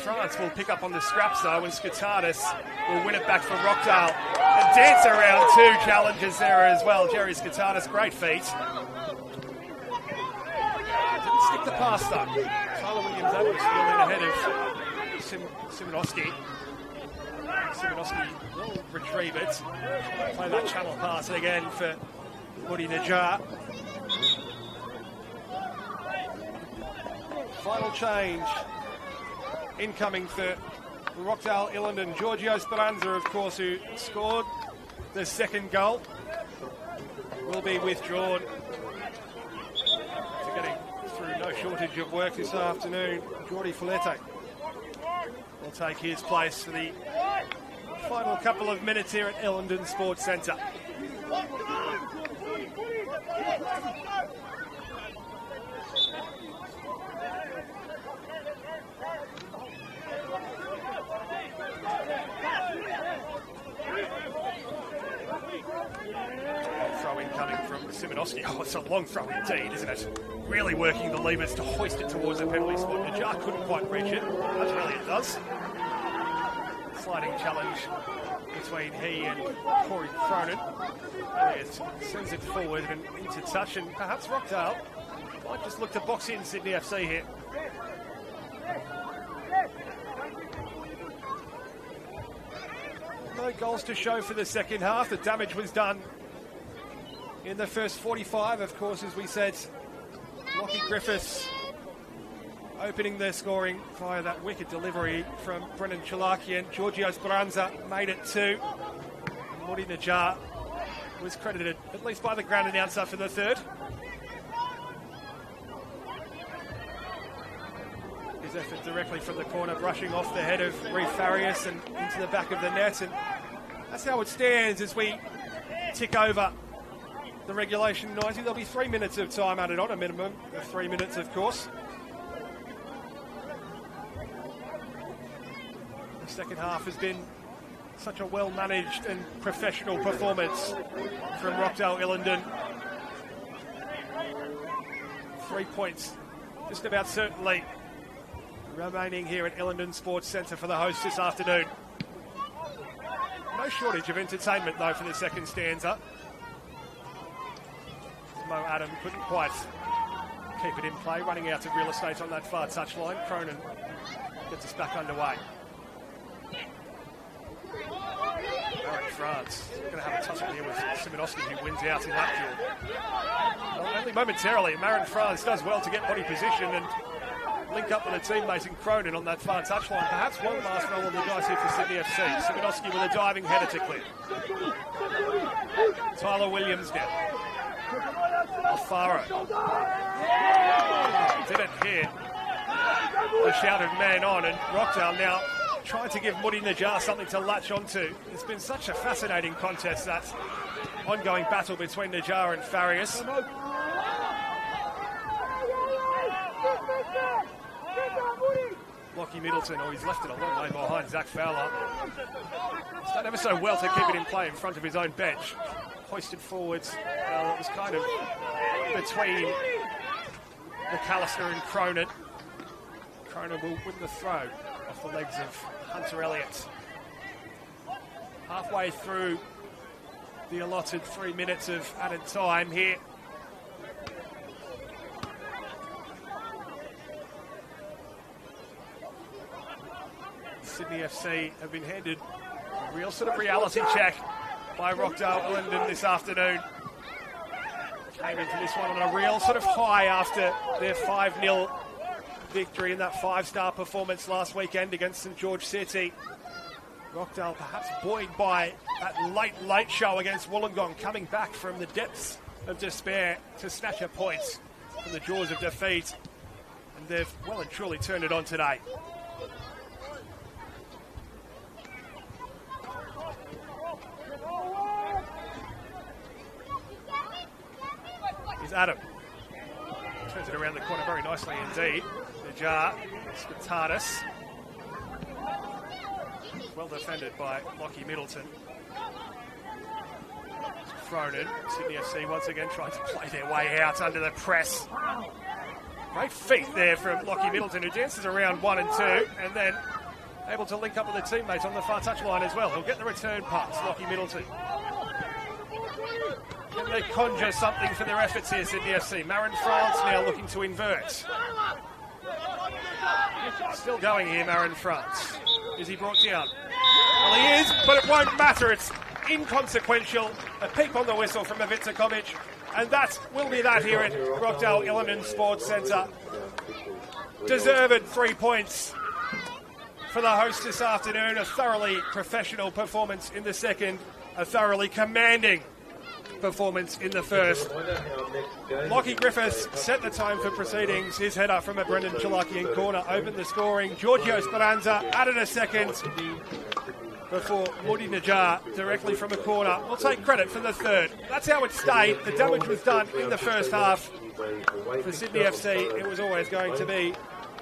France will pick up on the scraps though, and Skotadis will win it back for Rockdale. A dance around 2 challenges there as well. Jerry Skotadis, great feet. Didn't stick the pass though. Tyler Williams able to steal in ahead of Simonovsky. Simonovsky will retrieve it. Play that channel pass again for Woody Najjar. Final change incoming for Rockdale Ilinden. Giorgio Speranza, of course, who scored the second goal, will be withdrawn. After getting through no shortage of work this afternoon, Jordi Filete will take his place for the final couple of minutes here at Ilinden Sports Centre. Throw in coming from Simonovsky. Oh, it's a long throw indeed, isn't it? Really working the levers to hoist it towards the penalty spot. Najjar couldn't quite reach it. As really it does. Sliding challenge between he and Corey Cronin. It sends it forward and into touch, and perhaps Rockdale might just look to box in Sydney FC here. No goals to show for the second half. The damage was done in the first 45, of course, as we said. Lockie Griffiths opening their scoring via that wicked delivery from Brendan Chalakian. Giorgio Speranza made it 2. Woody Najjar was credited, at least by the ground announcer, for the third. His effort directly from the corner, brushing off the head of Reef Farias and into the back of the net. And that's how it stands as we tick over the regulation 90. There'll be 3 minutes of time added on, a minimum of 3 minutes, of course. The second half has been such a well-managed and professional performance from Rockdale Ilinden. 3 points, just about certainly remaining here at Ilinden Sports Centre for the hosts this afternoon. No shortage of entertainment, though, for the second stanza. Mo Adam couldn't quite keep it in play, running out of real estate on that far touchline. Cronin gets us back underway. Aaron France going to have a tussle here with Simonoski, who wins out in that duel. Well, only momentarily. Marin France does well to get body position and link up with a teammate in Cronin on that far touchline. Perhaps one last roll on the dice here for Sydney FC. Simonoski with a diving header to clear. Tyler Williams down. Alfaro. Didn't hit the shouted man on, and Rockdale now trying to give Muddy Najjar something to latch onto. It's been such a fascinating contest, that ongoing battle between Najjar and Farias. Lockie Middleton, he's left it a long way behind Zach Fowler. He's done ever so well to keep it in play in front of his own bench. Hoisted forwards. Well, it was kind of between McAllister and Cronin. Cronin will win the throw off the legs of Hunter Elliott. Halfway through the allotted 3 minutes of added time here. Sydney FC have been handed a real sort of reality check by Rockdale Ilinden this afternoon. Came into this one on a real sort of high after their 5-0 victory in that 5-star performance last weekend against St George City. Rockdale perhaps buoyed by that late show against Wollongong, coming back from the depths of despair to snatch a point from the jaws of defeat. And they've well and truly turned it on today. Adam turns it around the corner very nicely indeed. Najjar, Spitatis. Well defended by Lockie Middleton. Cronin, Sydney FC once again trying to play their way out under the press. Great feat there from Lockie Middleton, who dances around 1 and 2 and then able to link up with a teammate on the far touchline as well. He'll get the return pass, Lockie Middleton. Can they conjure something for their efforts here, Sydney FC? Marin France now looking to invert. Still going here, Marin France. Is he brought down? Well, he is, but it won't matter. It's inconsequential. A peep on the whistle from Ivica Kovic. And that will be that here at Rockdale Ilinden Sports Centre. Deserved 3 points for the host this afternoon. A thoroughly professional performance in the second. A thoroughly commanding performance in the first. Lockie Griffiths set the tone for proceedings. His header from a Brendan Chalakian corner opened the scoring. Giorgio Speranza added a second before Muddy Najjar directly from a corner will take credit for the third. That's how it stayed. The damage was done in the first half. For Sydney FC, it was always going to be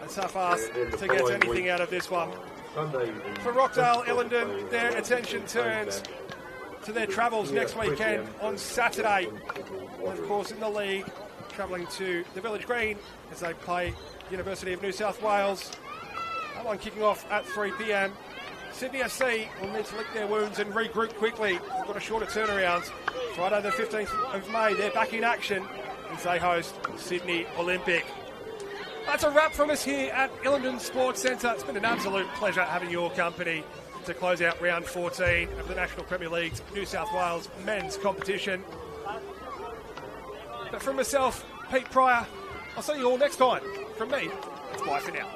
a tough ask to get anything out of this one. For Rockdale Ilinden, their attention turns to their travels next weekend on Saturday. And of course, in the league, travelling to the Village Green as they play University of New South Wales. That one kicking off at 3 p.m. Sydney FC will need to lick their wounds and regroup quickly. They've got a shorter turnaround. Friday the 15th of May, they're back in action as they host Sydney Olympic. That's a wrap from us here at Ilinden Sports Centre. It's been an absolute pleasure having your company to close out round 14 of the National Premier League's New South Wales men's competition. But from myself, Pete Pryor, I'll see you all next time. From me, it's bye for now.